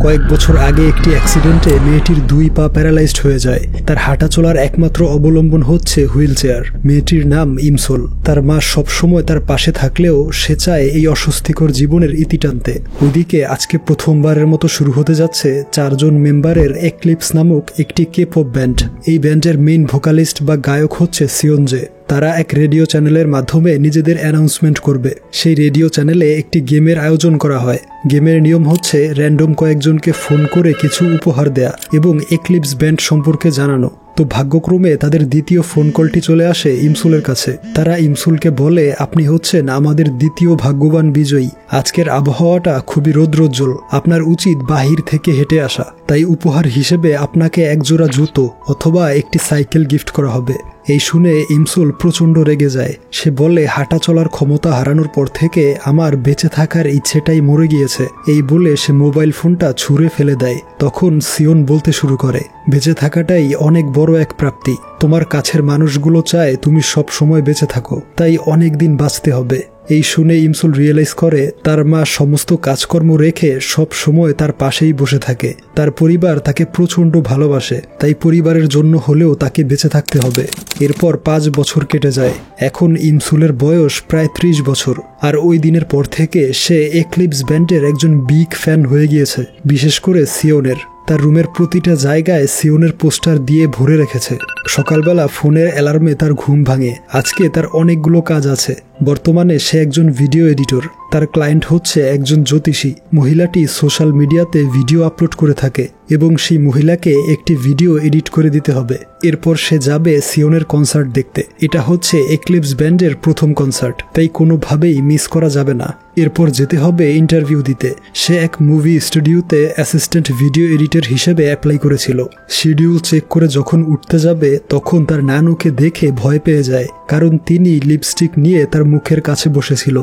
কয়েক বছর আগে একটি অ্যাক্সিডেন্টে মেয়েটির 2 পা প্যারালাইজড হয়ে যায়। তার হাঁটা চলার একমাত্র অবলম্বন হচ্ছে হুইল চেয়ার। মেয়েটির নাম ইমসোল। তার মা সবসময় তার পাশে থাকলেও সে চায় এই অস্বস্তিকর জীবনের ইতি টানতে। ওইদিকে আজকে প্রথমবারের মতো শুরু হতে যাচ্ছে 4 জন মেম্বারের এক্লিপস নামক একটি কে-পপ ব্যান্ড। এই ব্যান্ডের মেইন ভোকালিস্ট বা গায়ক হচ্ছে সিওনজে। তারা এক রেডিও চ্যানেলের মাধ্যমে নিজেদের অ্যানাউন্সমেন্ট করবে। সেই রেডিও চ্যানেলে একটি গেমের আয়োজন করা হয়। গেমের নিয়ম হচ্ছে র্যান্ডম কয়েকজনকে ফোন করে কিছু উপহার দেয়া এবং এক্লিপস ব্যান্ড সম্পর্কে জানানো। তো ভাগ্যক্রমে তাদের দ্বিতীয় ফোন কলটি চলে আসে ইমসুলের কাছে। তারা ইমসুলকে বলে, আপনি হচ্ছেন আমাদের দ্বিতীয় ভাগ্যবান বিজয়ী। আজকের আবহাওয়াটা খুবই রৌদ্রোজ্জ্বল, আপনার উচিত বাহির থেকে হেঁটে আসা। তাই উপহার হিসেবে আপনাকে একজোড়া জুতো অথবা একটি সাইকেল গিফট করা হবে। এই শুনে ইমসুল প্রচণ্ড রেগে যায়। সে বলে, হাঁটা চলার ক্ষমতা হারানোর পর থেকে আমার বেঁচে থাকার ইচ্ছেটাই মরে গিয়েছে। এই বলে সে মোবাইল ফোনটা ছুঁড়ে ফেলে দেয়। তখন সিওন বলতে শুরু করে, বেঁচে থাকাটাই অনেক বড় এক প্রাপ্তি। তোমার কাছের মানুষগুলো চায় তুমি সব সময় বেঁচে থাকো, তাই অনেক দিন বাঁচতে হবে। এই শুনে ইমসুল রিয়েলাইজ করে তার মা সমস্ত কাজকর্ম রেখে সব সময় তার পাশেই বসে থাকে। তার পরিবার তাকে প্রচণ্ড ভালোবাসে, তাই পরিবারের জন্য হলেও তাকে বেঁচে থাকতে হবে। এরপর 5 বছর কেটে যায়। এখন ইমসুলের বয়স প্রায় 30 বছর। আর ওই দিনের পর থেকে সে এক্লিপস ব্যান্ডের একজন বিগ ফ্যান হয়ে গিয়েছে, বিশেষ করে সিওনের। তার রুমের প্রতিটা জায়গায় সিওনের পোস্টার দিয়ে ভরে রেখেছে। সকালবেলা ফোনের অ্যালার্মে তার ঘুম ভাঙে। আজকে তার অনেকগুলো কাজ আছে। বর্তমানে সে একজন ভিডিও এডিটর। তার ক্লায়েন্ট হচ্ছে একজন জ্যোতিষী। মহিলাটি সোশ্যাল মিডিয়াতে ভিডিও আপলোড করে থাকে এবং সেই মহিলাকে একটি ভিডিও এডিট করে দিতে হবে। এরপর সে যাবে সিওনের কনসার্ট দেখতে। এটা হচ্ছে এক্লিপস ব্যান্ডের প্রথম কনসার্ট, তাই কোনোভাবেই মিস করা যাবে না। এরপর যেতে হবে ইন্টারভিউ দিতে। সে এক মুভি স্টুডিওতে অ্যাসিস্ট্যান্ট ভিডিও এডিটর হিসেবে অ্যাপ্লাই করেছিল। শিডিউল চেক করে যখন উঠতে যাবে তখন তার নানুকে দেখে ভয় পেয়ে যায়, কারণ তিনি লিপস্টিক নিয়ে তার মুখের কাছে বসেছিল।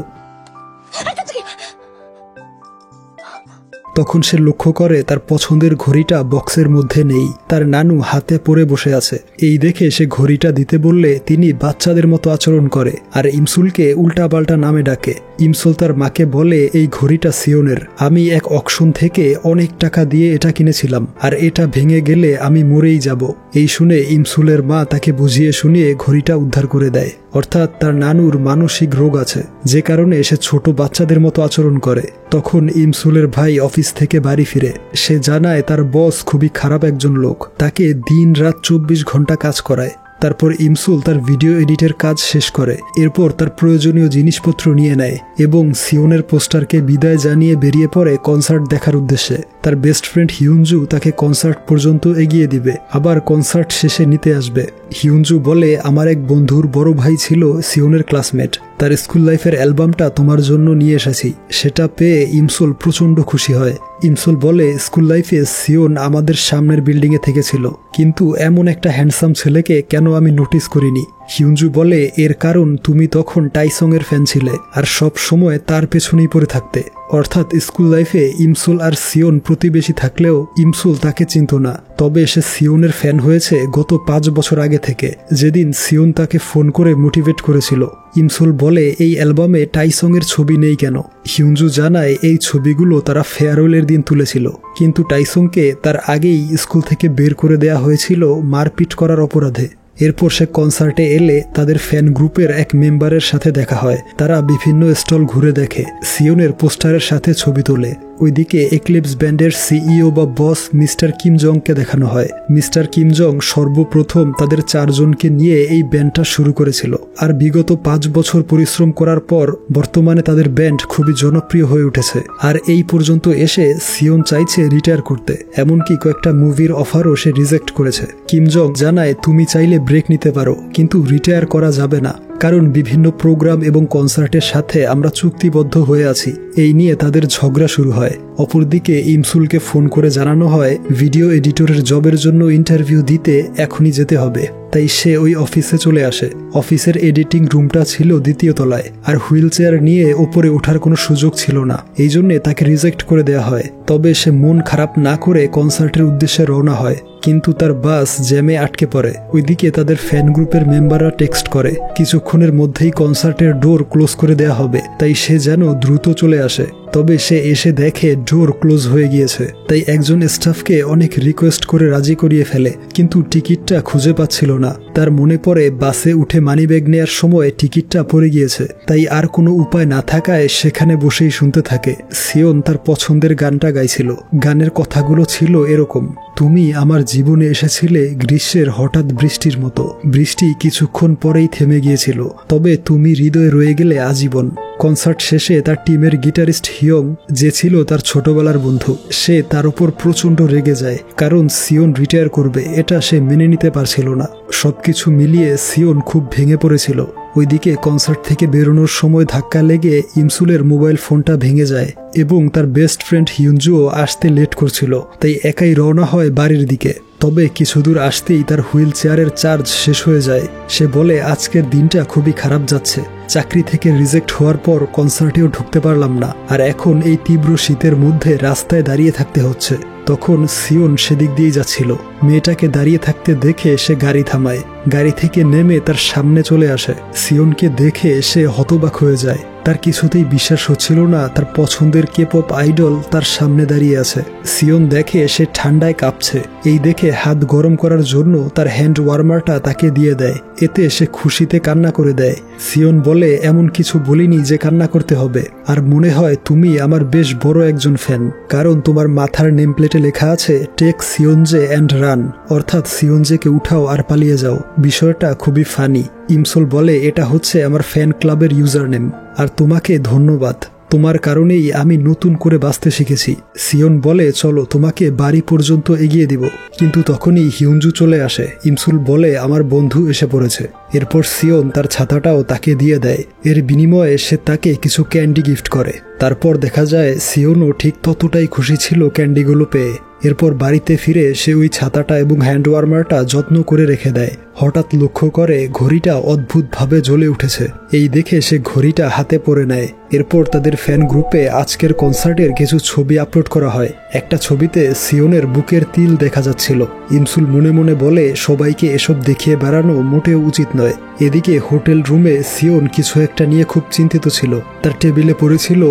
তখন সে লক্ষ্য করে তার পছন্দের ঘড়িটা বক্সের মধ্যে নেই। তার নানু হাতে পরে বসে আছে। এই দেখে সে ঘড়িটা দিতে বললে তিনি বাচ্চাদের মতো আচরণ করে আর ইমসুলকে উল্টাপাল্টা নামে ডাকে। ইমসুল তার মাকে বলে, এই ঘড়িটা সিওনের। আমি এক অকশন থেকে অনেক টাকা দিয়ে এটা কিনেছিলাম, আর এটা ভেঙে গেলে আমি মরেই যাব। এই শুনে ইমসুলের মা তাকে বুঝিয়ে শুনিয়ে ঘড়িটা উদ্ধার করে দেয়। অর্থাৎ তার নানুর মানসিক রোগ আছে, যে কারণে সে ছোট বাচ্চাদের মতো আচরণ করে। তখন ইমসুলের ভাই অফিস থেকে বাড়ি ফিরে। সে জানায় তার বস খুবই খারাপ একজন লোক, তাকে দিন রাত 24 ঘন্টা কাজ করায়। তারপর ইমসুল তার ভিডিও এডিটের কাজ শেষ করে। এরপর তার প্রয়োজনীয় জিনিসপত্র নিয়ে নেয় এবং সিওনের পোস্টারকে বিদায় জানিয়ে বেরিয়ে পড়ে কনসার্ট দেখার উদ্দেশ্যে। তার বেস্ট ফ্রেন্ড হিউনজু তাকে কনসার্ট পর্যন্ত এগিয়ে দিবে, আবার কনসার্ট শেষে নিতে আসবে। হিউনজু বলে, আমার এক বন্ধুর বড় ভাই ছিল সিওনের ক্লাসমেট, তার স্কুল লাইফের অ্যালবামটা তোমার জন্য নিয়ে এসেছি। সেটা পেয়ে ইমসুল প্রচণ্ড খুশি হয়। ইমসুল বলে, স্কুল লাইফে সিওন আমাদের সামনের বিল্ডিংয়ে থেকেছিল, কিন্তু এমন একটা হ্যান্ডসাম ছেলেকে কেন আমি নোটিস করিনি। হিউনজু বলে, এর কারণ তুমি তখন টাইসং এর ফ্যান ছিলে আর সব সময় তার পেছনেই পড়ে থাকতে। অর্থাৎ স্কুল লাইফে ইমসুল আর সিওন প্রতিবেশী থাকলেও ইমসুল তাকে চিনত না। তবে সে সিওনের ফ্যান হয়েছে গত 5 বছর আগে থেকে, যেদিন সিওন তাকে ফোন করে মোটিভেট করেছিল। ইমসুল বলে, এই অ্যালবামে টাইসং এর ছবি নেই কেন? হিউনজু জানায় এই ছবিগুলো তারা ফেয়ারওয়েলের দিন তুলেছিল, কিন্তু টাইসংকে তার আগেই স্কুল থেকে বের করে দেয়া হয়েছিল মারপিট করার অপরাধে। এরপর সে কনসার্টে এলে তাদের ফ্যান গ্রুপের এক মেম্বারের সাথে দেখা হয়। তারা বিভিন্ন স্টল ঘুরে দেখে, সিওনের পোস্টারের সাথে ছবি তোলে। ওইদিকে এক্লিপস ব্যান্ডের সিইও বা বস মিস্টার কিম জংকে দেখানো হয়। মিস্টার কিম জং সর্বপ্রথম তাদের 4 জনকে নিয়ে এই ব্যান্ডটা শুরু করেছিল, আর বিগত 5 বছর পরিশ্রম করার পর বর্তমানে তাদের ব্যান্ড খুবই জনপ্রিয় হয়ে উঠেছে। আর এই পর্যন্ত এসে সিওন চাইছে রিটায়ার করতে, এমনকি কয়েকটা মুভির অফারও সে রিজেক্ট করেছে। কিম জং জানায়, তুমি চাইলে ব্রেক নিতে পারো, কিন্তু রিটায়ার করা যাবে না, কারণ বিভিন্ন প্রোগ্রাম এবং কনসার্টের সাথে আমরা চুক্তিবদ্ধ হয়ে আছি। এই নিয়ে তাদের ঝগড়া শুরু হয়। অপরদিকে ইমসুলকে ফোন করে জানানো হয় ভিডিও এডিটরের জবের জন্য ইন্টারভিউ দিতে এখনই যেতে হবে। তাই সে ওই অফিসে চলে আসে। অফিসের এডিটিং রুমটা ছিল 2য় তলায়, আর হুইল চেয়ার নিয়ে ওপরে ওঠার কোনো সুযোগ ছিল না। এই জন্যে তাকে রিজেক্ট করে দেওয়া হয়। তবে সে মন খারাপ না করে কনসার্টের উদ্দেশ্যে রওনা হয়, কিন্তু তার বাস জ্যামে আটকে পড়ে। ওইদিকে তাদের ফ্যান গ্রুপের মেম্বাররা টেক্সট করে কিছুক্ষণের মধ্যেই কনসার্টের ডোর ক্লোজ করে দেয়া হবে, তাই সে যেন দ্রুত চলে আসে। তবে সে এসে দেখে ডোর ক্লোজ হয়ে গিয়েছে। তাই একজন স্টাফকে অনেক রিকোয়েস্ট করে রাজি করিয়ে ফেলে, কিন্তু টিকিটটা খুঁজে পাচ্ছিল না। তার মনে পড়ে বাসে উঠে মানিব্যাগ নেয়ার সময় টিকিটটা পড়ে গিয়েছে। তাই আর কোনো উপায় না থাকায় সেখানে বসেই শুনতে থাকে। সিওন তার পছন্দের গানটা গাইছিল। গানের কথাগুলো ছিল এরকম: তুমি আমার জীবনে এসেছিলে গ্রীষ্মের হঠাৎ বৃষ্টির মতো, বৃষ্টি কিছুক্ষণ পরেই থেমে গিয়েছিল, তবে তুমি হৃদয়ে রয়ে গেলে আজীবন। কনসার্ট শেষে তার টিমের গিটারিস্ট হিয়ং, যে ছিল তার ছোটবেলার বন্ধু, সে তার উপর প্রচণ্ড রেগে যায়, কারণ সিওন রিটায়ার করবে এটা সে মেনে নিতে পারছিল না। সবকিছু মিলিয়ে সিওন খুব ভেঙে পড়েছিল। ওইদিকে কনসার্ট থেকে বেরোনোর সময় ধাক্কা লেগে ইমসুলের মোবাইল ফোনটা ভেঙে যায় এবং তার বেস্ট ফ্রেন্ড হিউনজুও আসতে লেট করছিল, তাই একাই রওনা হয় বাড়ির দিকে। তবে কিছু দূর আসতেই তার হুইল চেয়ারের চার্জ শেষ হয়ে যায়। সে বলে, আজকের দিনটা খুবই খারাপ যাচ্ছে। চাকরি থেকে রিজেক্ট হওয়ার পর কনসার্টেও ঢুকতে পারলাম না, আর এখন এই তীব্র শীতের মধ্যে রাস্তায় দাঁড়িয়ে থাকতে হচ্ছে। তখন সিওন সেদিক দিয়ে যাচ্ছিল। মেয়েটাকে দাঁড়িয়ে থাকতে দেখে সে গাড়ি থামায়। গাড়ি থেকে নেমে তার সামনে চলে আসে। সিওনকে দেখে সে হতবাক হয়ে যায়। তার কিছুতেই বিশ্বাস হচ্ছিল না তার পছন্দের কে-পপ আইডল তার সামনে দাঁড়িয়ে আছে। সিওন দেখে সে ঠান্ডায় কাঁপছে। এই দেখে হাত গরম করার জন্য তার হ্যান্ড ওয়ার্মারটা তাকে দিয়ে দেয়। এতে সে খুশিতে কান্না করে দেয়। সিওন বলে, এমন কিছু বলিনি যে কান্না করতে হবে, আর মনে হয় তুমি আমার বেশ বড় একজন ফ্যান, কারণ তোমার মাথার নেম প্লেটে লেখা আছে টেক সিওনজে অ্যান্ড রান, অর্থাৎ সিওনজেকে উঠাও আর পালিয়ে যাও। বিষয়টা খুবই ফানি। ইমসুল বলে, এটা হচ্ছে আমার ফ্যান ক্লাবের ইউজার নেম, আর তোমাকে ধন্যবাদ, তোমার কারণেই আমি নতুন করে বাঁচতে শিখেছি। সিওন বলে, চলো তোমাকে বাড়ি পর্যন্ত এগিয়ে দিব। কিন্তু তখনই হিউনজু চলে আসে। ইমসুল বলে, আমার বন্ধু এসে পড়েছে। এরপর সিওন তার ছাতাটাও তাকে দিয়ে দেয়। এর বিনিময়ে সে তাকে কিছু ক্যান্ডি গিফট করে। তারপর দেখা যায় সিওনও ঠিক ততটাই খুশি ছিল ক্যান্ডিগুলো পেয়ে। এরপর বাড়িতে ফিরে সে ওই ছাতাটা এবং হ্যান্ড ওয়ার্মারটা যত্ন করে রেখে দেয়। হঠাৎ লক্ষ্য করে ঘড়িটা অদ্ভুতভাবে জ্বলে উঠেছে। এই দেখে সে ঘড়িটা হাতে পরে নেয়। এরপর তাদের ফ্যান গ্রুপে আজকের কনসার্টের কিছু ছবি আপলোড করা হয়। একটা ছবিতে সিওনের বুকের তিল দেখা যাচ্ছিল। ইমসুল মনে মনে বলে, সবাইকে এসব দেখিয়ে বেড়ানো মোটেও উচিত নয়। এদিকে হোটেল রুমে সিওন কিছু একটা নিয়ে খুব চিন্তিত ছিল। তার টেবিলে পড়েছিল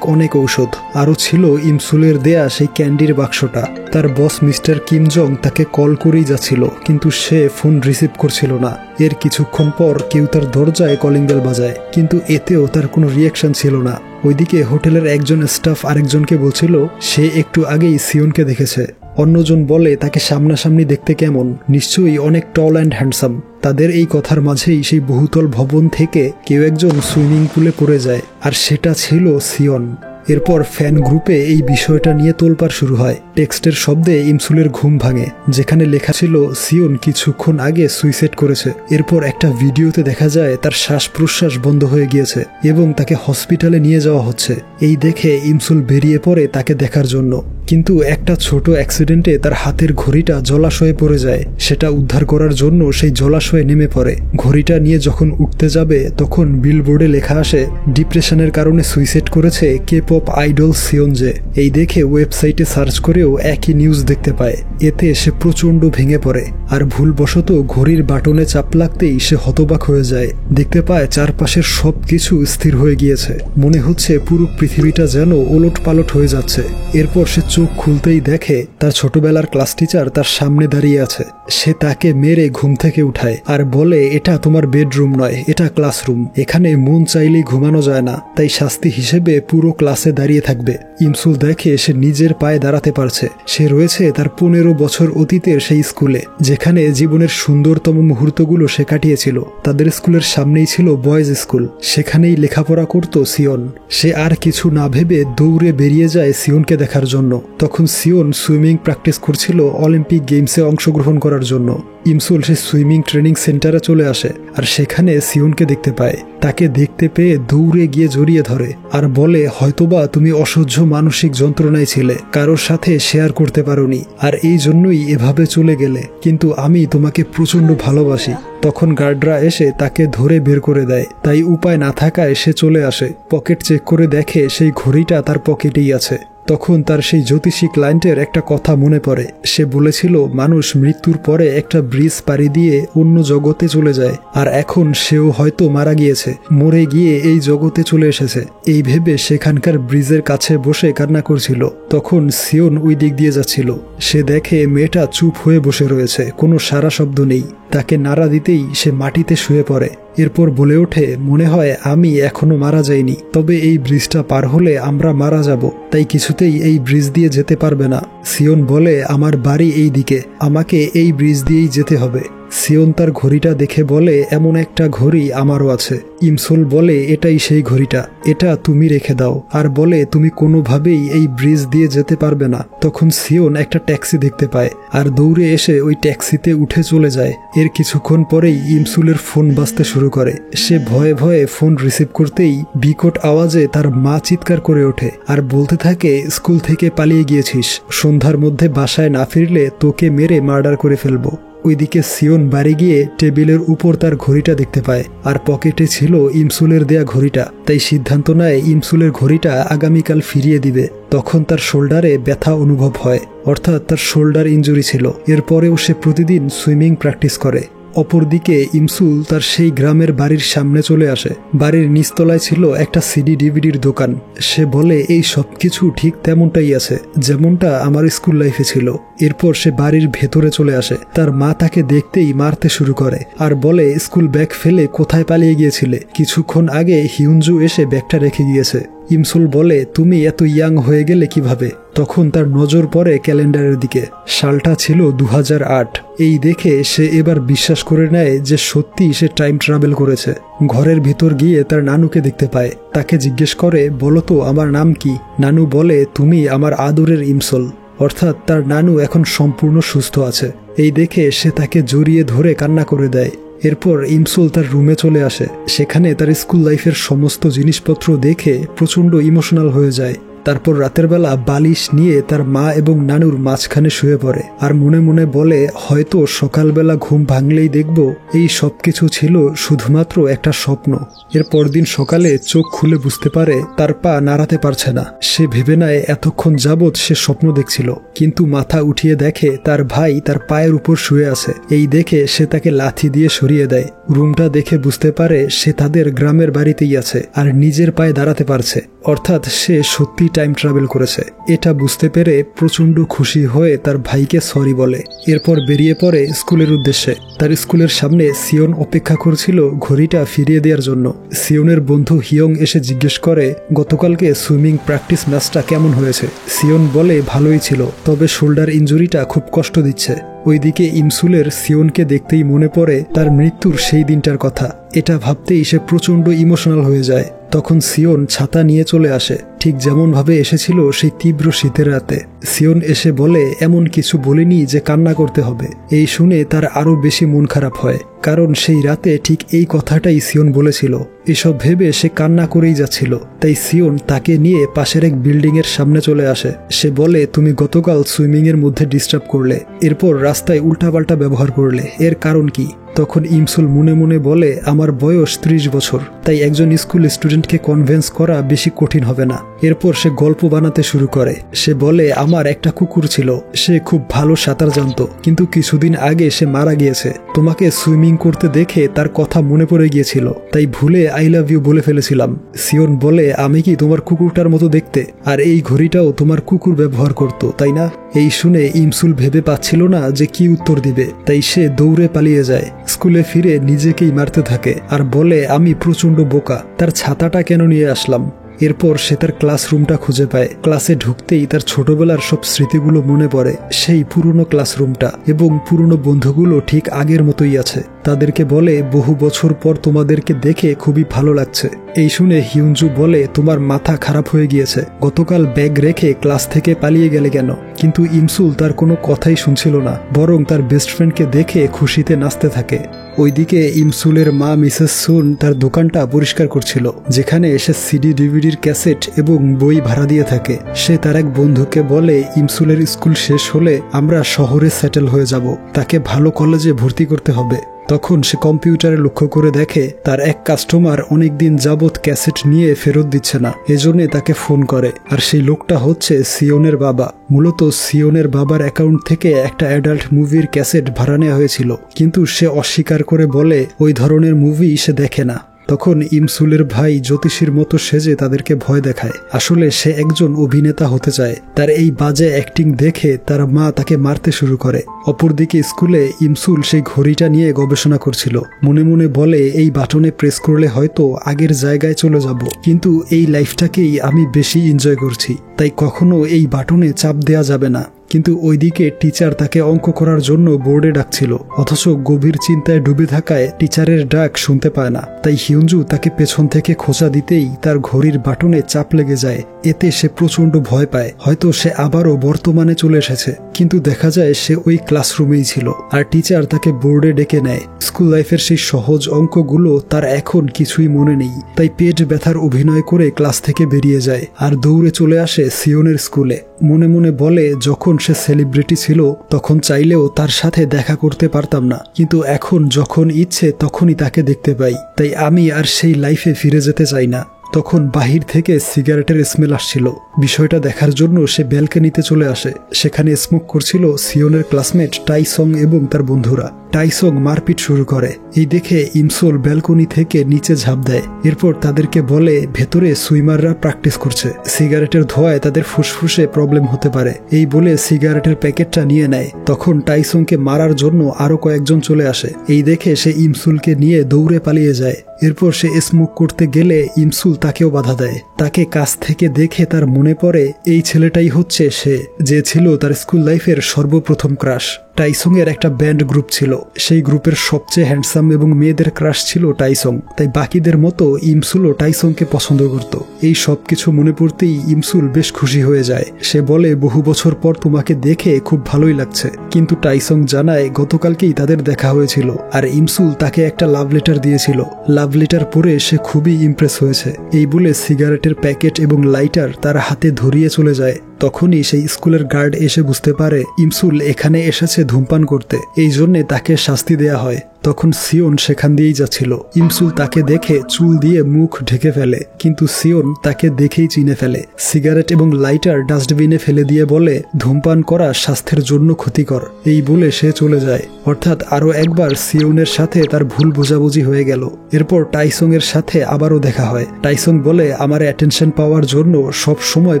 অনেক ঔষধ, আরও ছিল ইমসুলের দেয়া সেই ক্যান্ডির বাক্সটা। তার বস মিস্টার কিম জং তাকে কল করেই যাচ্ছিল, কিন্তু সে ফোন রিসিভ করছিল না। এর কিছুক্ষণ পর কেউ তার দরজায় কলিং বেল বাজায়, কিন্তু এতেও তার কোনো রিয়াকশন ছিল না। ওইদিকে হোটেলের একজন স্টাফ আরেকজনকে বলছিল সে একটু আগেই সিওনকে দেখেছে। অন্যজন বলে, তাকে সামনাসামনি দেখতে কেমন, নিশ্চয়ই অনেক টল অ্যান্ড হ্যান্ডসাম। তাদের এই কথার মাঝেই সেই বহুতল ভবন থেকে কেউ একজন সুইমিং পুলে পড়ে যায়, আর সেটা ছিল সিওন। এরপর ফ্যান গ্রুপে এই বিষয়টা নিয়ে তোলপাড় শুরু হয়। টেক্সটের শব্দে ইমসুলের ঘুম ভাঙে, যেখানে লেখা ছিল সিওন কিছুক্ষণ আগে সুইসাইড করেছে। এরপর একটা ভিডিওতে দেখা যায় তার শ্বাস প্রশ্বাস বন্ধ হয়ে গিয়েছে এবং তাকে হসপিটালে নিয়ে যাওয়া হচ্ছে। এই দেখে ইমসুল বেরিয়ে পড়ে তাকে দেখার জন্য, কিন্তু একটা ছোট অ্যাক্সিডেন্টে তার হাতের ঘড়িটা জলাশয়ে পড়ে যায়। সেটা উদ্ধার করার জন্য সেই জলাশয়ে নেমে পড়ে। ঘড়িটা নিয়ে যখন উঠতে যাবে তখন বিলবোর্ডে লেখা আসে ডিপ্রেশনের কারণে সুইসাইড করেছে কে-পপ আইডল সিওনজে। এই দেখে ওয়েবসাইটে সার্চ করেও একই নিউজ দেখতে পায়। এতে সে প্রচণ্ড ভেঙে পড়ে, আর ভুলবশত ঘড়ির বাটনে চাপ লাগতেই সে হতবাক হয়ে যায়। দেখতে পায় চারপাশের সব কিছু স্থির হয়ে গিয়েছে। মনে হচ্ছে পুরো পৃথিবীটা যেন ওলট পালট হয়ে যাচ্ছে। এরপর সে চোখ খুলতেই দেখে তার ছোটবেলার ক্লাস টিচার তার সামনে দাঁড়িয়ে আছে। সে তাকে মেরে ঘুম থেকে উঠায় আর বলে, এটা তোমার বেডরুম নয়, এটা ক্লাসরুম। এখানে মন চাইলেই ঘুমানো যায় না, তাই শাস্তি হিসেবে পুরো ক্লাসে দাঁড়িয়ে থাকবে। ইমসুল দেখে সে নিজের পায়ে দাঁড়াতে পারছে। সে রয়েছে তার 15 বছর অতীতের সেই স্কুলে, যেখানে জীবনের সুন্দরতম মুহূর্তগুলো সে কাটিয়েছিল। তাদের স্কুলের সামনেই ছিল বয়েজ স্কুল, সেখানেই লেখাপড়া করত সিওন। সে আর কিছু না ভেবে দৌড়ে বেরিয়ে যায় সিওনকে দেখার জন্য। তখন সিওন সুইমিং প্র্যাকটিস করছিল অলিম্পিক গেমসে অংশগ্রহণ করার জন্য। ইমসুল সে সুইমিং ট্রেনিং সেন্টারে চলে আসে, আর সেখানে সিওনকে দেখতে পায়। তাকে দেখতে পেয়ে দৌড়ে গিয়ে জড়িয়ে ধরে আর বলে, হয়তোবা তুমি অসহ্য মানসিক যন্ত্রণায় ছিলে, কারোর সাথে শেয়ার করতে পারোনি, আর এই জন্যই এভাবে চলে গেলে, কিন্তু আমি তোমাকে প্রচন্ড ভালোবাসি। তখন গার্ডরা এসে তাকে ধরে বের করে দেয়। তাই উপায় না থাকায় সে চলে আসে। পকেট চেক করে দেখে সেই ঘড়িটা তার পকেটেই আছে। তখন তার সেই জ্যোতিষী ক্লায়েন্টের একটা কথা মনে পড়ে। সে বলেছিল মানুষ মৃত্যুর পরে একটা ব্রিজ পাড়ি দিয়ে অন্য জগতে চলে যায়, আর এখন সেও হয়তো মারা গিয়েছে, মরে গিয়ে এই জগতে চলে এসেছে। এই ভেবে সেখানকার ব্রিজের কাছে বসে কান্না করছিল। তখন সিওন ওই দিক দিয়ে যাচ্ছিল। সে দেখে মেয়েটা চুপ হয়ে বসে রয়েছে, কোনো সারা শব্দ নেই। তাকে নাড়া দিতেই সে মাটিতে শুয়ে পড়ে। এরপর বলে ওঠে, মনে হয় আমি এখনো মারা যাইনি, তবে এই ব্রিজটা পার হলে আমরা মারা যাব, তাই কিছুতেই এই ব্রিজ দিয়ে যেতে পারবে না। সিওন বলে, আমার বাড়ি এই দিকে, আমাকে এই ব্রিজ দিয়েই যেতে হবে। সিওন তার ঘড়িটা দেখে বলে, এমন একটা ঘড়ি আমারও আছে। ইমসুল বলে, এটাই সেই ঘড়িটা, এটা তুমি রেখে দাও, আর বলে তুমি কোনোভাবেই এই ব্রিজ দিয়ে যেতে পারবে না। তখন সিওন একটা ট্যাক্সি দেখতে পায় আর দৌড়ে এসে ওই ট্যাক্সিতে উঠে চলে যায়। এর কিছুক্ষণ পরেই ইমসুলের ফোন বাজতে শুরু করে। সে ভয়ে ভয়ে ফোন রিসিভ করতেই বিকট আওয়াজে তার মা চিৎকার করে ওঠে আর বলতে থাকে, স্কুল থেকে পালিয়ে গিয়েছিস, সন্ধ্যার মধ্যে বাসায় না ফিরলে তোকে মেরে মার্ডার করে ফেলবো। ওইদিকে সিওন বাড়ি গিয়ে টেবিলের উপর তার ঘড়িটা দেখতে পায়, আর পকেটে ছিল ইমসুলের দেয়া ঘড়িটা। তাই সিদ্ধান্ত নেয় ইমসুলের ঘড়িটা আগামীকাল ফিরিয়ে দিবে। তখন তার শোল্ডারে ব্যথা অনুভব হয়, অর্থাৎ তার শোল্ডার ইনজুরি ছিল। এরপরেও সে প্রতিদিন সুইমিং প্র্যাকটিস করে। অপরদিকে ইমসুল তার সেই গ্রামের বাড়ির সামনে চলে আসে। বাড়ির নিচতলায় ছিল একটা সিডি ডিভিডির দোকান। সে বলে, এই সবকিছু ঠিক তেমনটাই আছে যেমনটা আমার স্কুল লাইফে ছিল। এরপর সে বাড়ির ভেতরে চলে আসে। তার মা তাকে দেখতেই মারতে শুরু করে আর বলে, স্কুল ব্যাগ ফেলে কোথায় পালিয়ে গিয়েছিলে? কিছুক্ষণ আগে হিউনজু এসে ব্যাগটা রেখে গিয়েছে। ইমসুল বলে, তুমি এত ইয়াং হয়ে গেলে কিভাবে? তখন তার নজর পড়ে ক্যালেন্ডারের দিকে। সালটা ছিল 2008। এই দেখে সে এবার বিশ্বাস করে নেয় যে সত্যি সে টাইম ট্রাভেল করেছে। ঘরের ভিতর গিয়ে তার নানুকে দেখতে পায়। তাকে জিজ্ঞেস করে, বলো তো আমার নাম কি? নানু বলে, তুমি আমার আদরের ইমসুল। অর্থাৎ তার নানু এখন সম্পূর্ণ সুস্থ আছে। এই দেখে সে তাকে জড়িয়ে ধরে কান্না করে দেয়। এরপর ইমসুল তার রুমে চলে আসে। সেখানে তার স্কুল লাইফের সমস্ত জিনিসপত্র দেখে প্রচণ্ড ইমোশনাল হয়ে যায়। তারপর রাতের বেলা বালিশ নিয়ে তার মা এবং নানুর মাঝখানে শুয়ে পড়ে আর মনে মনে বলে, হয়তো সকালবেলা ঘুম ভাঙলেই দেখব এই সবকিছু ছিল শুধুমাত্র একটা স্বপ্ন। এর পরদিন সকালে চোখ খুলে বুঝতে পারে তার পা নাড়াতে পারছে না। সে ভেবে নেয় এতক্ষণ যাবৎ সে স্বপ্ন দেখছিল, কিন্তু মাথা উঠিয়ে দেখে তার ভাই তার পায়ের উপর শুয়ে আছে। এই দেখে সে তাকে লাথি দিয়ে সরিয়ে দেয়। রুমটা দেখে বুঝতে পারে সে তাদের গ্রামের বাড়িতেই আছে আর নিজের পায়ে দাঁড়াতে পারছে, অর্থাৎ সে সত্যি টাইম ট্রাভেল করেছে। এটা বুঝতে পেরে প্রচন্ড খুশি হয়ে তার ভাইকে সরি বলে। এরপর বেরিয়ে পড়ে স্কুলের উদ্দেশ্যে। তার স্কুলের সামনে সিওন অপেক্ষা করছিল ঘড়িটা ফিরিয়ে দেওয়ার জন্য। সিওনের বন্ধু হিয়ং এসে জিজ্ঞেস করে, গতকালকে সুইমিং প্র্যাকটিস ম্যাচটা কেমন হয়েছে? সিওন বলে, ভালোই ছিল, তবে শোল্ডার ইনজুরিটা খুব কষ্ট দিচ্ছে। ওইদিকে ইমসুলের সিওনকে দেখতেই মনে পড়ে তার মৃত্যুর সেই দিনটার কথা। এটা ভাবতেই সে প্রচন্ড ইমোশনাল হয়ে যায়। তখন সিওন ছাতা নিয়ে চলে আসে, ঠিক যেমন ভাবে এসেছিল সেই তীব্র শীতের রাতে। সিওন এসে বলে, এমন কিছু বলিনি যে কান্না করতে হবে। এই শুনে তার আরো বেশি মন খারাপ হয়, কারণ সেই রাতে ঠিক এই কথাটাই সিওন বলেছিল। এসব ভেবে সে কান্না করেই যাচ্ছিল। তাই সিওন তাকে নিয়ে পাশের এক বিল্ডিং এর সামনে চলে আসে। সে বলে, তুমি গতকাল সুইমিং এর মধ্যে ডিস্টার্ব করলে, এরপর রাস্তায় উল্টাপাল্টা ব্যবহার করলে, এর কারণ কি? তখন ইমসুল মনে মনে বলে, আমার বয়স 30 বছর, তাই একজন স্কুল স্টুডেন্টকে কনভিন্স করা বেশি কঠিন হবে না। এরপর সে গল্প বানাতে শুরু করে। সে বলে, আমার একটা কুকুর ছিল, সে খুব ভালো সাঁতার জানতো, কিন্তু কিছুদিন আগে সে মারা গিয়েছে। তোমাকে সুইমিং করতে দেখে তার কথা মনে পড়ে গিয়েছিল, তাই ভুলে আই লাভ ইউ বলে ফেলেছিলাম। সিওন বলে, আমি কি তোমার কুকুরটার মতো দেখতে? আর এই ঘড়িটাও তোমার কুকুর ব্যবহার করতো, তাই না? এই শুনে ইমসুল ভেবে পাচ্ছিল না যে কি উত্তর দিবে, তাই সে দৌড়ে পালিয়ে যায়। স্কুলে ফিরে নিজেকেই মারতে থাকে আর বলে, আমি প্রচন্ড বোকা, তার ছাতাটা কেন নিয়ে আসলাম। এরপর সে তার ক্লাসরুমটা খুঁজে পায়। ক্লাসে ঢুকতেই তার ছোটবেলার সব স্মৃতিগুলো মনে পড়ে, সেই পুরনো ক্লাসরুমটা এবং পুরনো বন্ধুগুলো ঠিক আগের মতোই আছে। তাদেরকে বলে, বহু বছর পর তোমাদেরকে দেখে খুবই ভালো লাগছে। এই শুনে হিউনজু বলে, তোমার মাথা খারাপ হয়ে গিয়েছে, গতকাল ব্যাগ রেখে ক্লাস থেকে পালিয়ে গেলে কেন? কিন্তু ইমসুল তার কোনো কথাই শুনছিল না, বরং তার বেস্ট ফ্রেন্ডকে দেখে খুশিতে নাচতে থাকে। ওইদিকে ইমসুলের মা মিসেস সুন তার দোকানটা পরিষ্কার করছিল, যেখানে এসে সিডি ডিভিডির ক্যাসেট এবং বই ভাড়া দিয়ে থাকে। সে তার এক বন্ধুকে বলে, ইমসুলের স্কুল শেষ হলে আমরা শহরে সেটেল হয়ে যাব, তাকে ভালো কলেজে ভর্তি করতে হবে। তখন সে কম্পিউটারে লক্ষ্য করে দেখে তার এক কাস্টমার অনেকদিন যাবৎ ক্যাসেট নিয়ে ফেরত দিচ্ছে না, এজন্য তাকে ফোন করে। আর সেই লোকটা হচ্ছে সিওনের বাবা। মূলত সিওনের বাবার অ্যাকাউন্ট থেকে একটা অ্যাডাল্ট মুভির ক্যাসেট ভাড়া নেওয়া হয়েছিল, কিন্তু সে অস্বীকার করে বলে ওই ধরনের মুভি সে দেখে না। তখন ইমসুলের ভাই জ্যোতিষীর মতো সেজে তাদেরকে ভয় দেখায়। আসলে সে একজন অভিনেতা হতে চায়। তার এই বাজে অ্যাক্টিং দেখে তার মা তাকে মারতে শুরু করে। অপরদিকে স্কুলে ইমসুল সেই ঘড়িটা নিয়ে গবেষণা করছিল। মনে মনে বলে এই বাটনে প্রেস করলে হয়তো আগের জায়গায় চলে যাব, কিন্তু এই লাইফটাকেই আমি বেশি এনজয় করছি, তাই কখনো এই বাটনে চাপ দেয়া যাবে না। কিন্তু ওইদিকে টিচার তাকে অঙ্ক করার জন্য বোর্ডে ডাকছিল, অথচ গভীর চিন্তায় ডুবে থাকায় টিচারের ডাক শুনতে পায় না। তাই হিউঞ্জু তাকে পেছন থেকে খোঁচা দিতেই তার ঘড়ির বাটনে চাপ লেগে যায়। এতে সে প্রচন্ড ভয় পায়, হয়তো সে আবারও বর্তমানে চলে এসেছে। কিন্তু দেখা যায় সে ওই ক্লাসরুমেই ছিল, আর টিচার তাকে বোর্ডে ডেকে নেয়। স্কুল লাইফের সেই সহজ অঙ্কগুলো তার এখন কিছুই মনে নেই, তাই পেট ব্যথার অভিনয় করে ক্লাস থেকে বেরিয়ে যায় আর দৌড়ে চলে আসে সিওনের স্কুলে। মনে মনে বলে যখন সে সেলিব্রিটি ছিল তখন চাইলেও তার সাথে দেখা করতে পারতাম না, কিন্তু এখন যখন ইচ্ছে তখনই তাকে দেখতে পাই, তাই আমি আর সেই লাইফে ফিরে যেতে চাই না। তখন বাহির থেকে সিগারেটের স্মেল আসছিল। বিষয়টা দেখার জন্য সে ব্যালকনিতে চলে আসে। সেখানে স্মোক করছিল সিওনের ক্লাসমেট টাইসং এবং তার বন্ধুরা। টাইসং মারপিট শুরু করে। এই দেখে ইমসোল ব্যালকনি থেকে নিচে ঝাঁপ দেয়। এরপর তাদেরকে বলে ভেতরে সুইমাররা প্র্যাকটিস করছে, সিগারেটের ধোঁয়ায় তাদের ফুসফুসে প্রবলেম হতে পারে। এই বলে সিগারেটের প্যাকেটটা নিয়ে নেয়। তখন টাইসংকে মারার জন্য আরো কয়েকজন চলে আসে। এই দেখে সে ইমসুলকে নিয়ে দৌড়ে পালিয়ে যায়। এরপর সে স্মোক করতে গেলে ইমসুল তাকেও বাধা দেয়। তাকে কাছ থেকে দেখে তার মনে পড়ে এই ছেলেটাই হচ্ছে সে, যে ছিল তার স্কুল লাইফের সর্বপ্রথম ক্রাশ। টাইসং এর একটা ব্যান্ড গ্রুপ ছিল। সেই গ্রুপের সবচেয়ে হ্যান্ডসাম এবং মেয়েদের ক্রাশ ছিল টাইসং, তাই বাকিদের মতো ইমসুলও টাইসংকে পছন্দ করত। এই সবকিছু মনে পড়তেই ইমসুল বেশ খুশি হয়ে যায়। সে বলে বহু বছর পর তোমাকে দেখে খুব ভালোই লাগছে। কিন্তু টাইসং জানায় গতকালকেই তাদের দেখা হয়েছিল, আর ইমসুল তাকে একটা লাভ লেটার দিয়েছিল। লাভ লেটার পড়ে সে খুবই ইমপ্রেস হয়েছে। এই বলে সিগারেটের প্যাকেট এবং লাইটার তার হাতে ধরিয়ে চলে যায়। তখনই সেই স্কুলের গার্ড এসে বুঝতে পারে ইমসুল এখানে এসেছে ধূমপান করতে, এই জন্যে তাকে শাস্তি দেয়া হয়। তখন সিওন সেখান দিয়েই যাচ্ছিল। ইমসুল তাকে দেখে চুল দিয়ে মুখ ঢেকে ফেলে, কিন্তু সিওন তাকে দেখেই চিনে ফেলে। সিগারেট এবং লাইটার ডাস্টবিনে ফেলে দিয়ে বলে ধূমপান করা স্বাস্থ্যের জন্য ক্ষতিকর। এই বলে সে চলে যায়। অর্থাৎ আরো একবার সিওনের সাথে তার ভুল বোঝাবুঝি হয়ে গেল। এরপর টাইসং এর সাথে আবারও দেখা হয়। টাইসং বলে আমার অ্যাটেনশন পাওয়ার জন্য সব সময়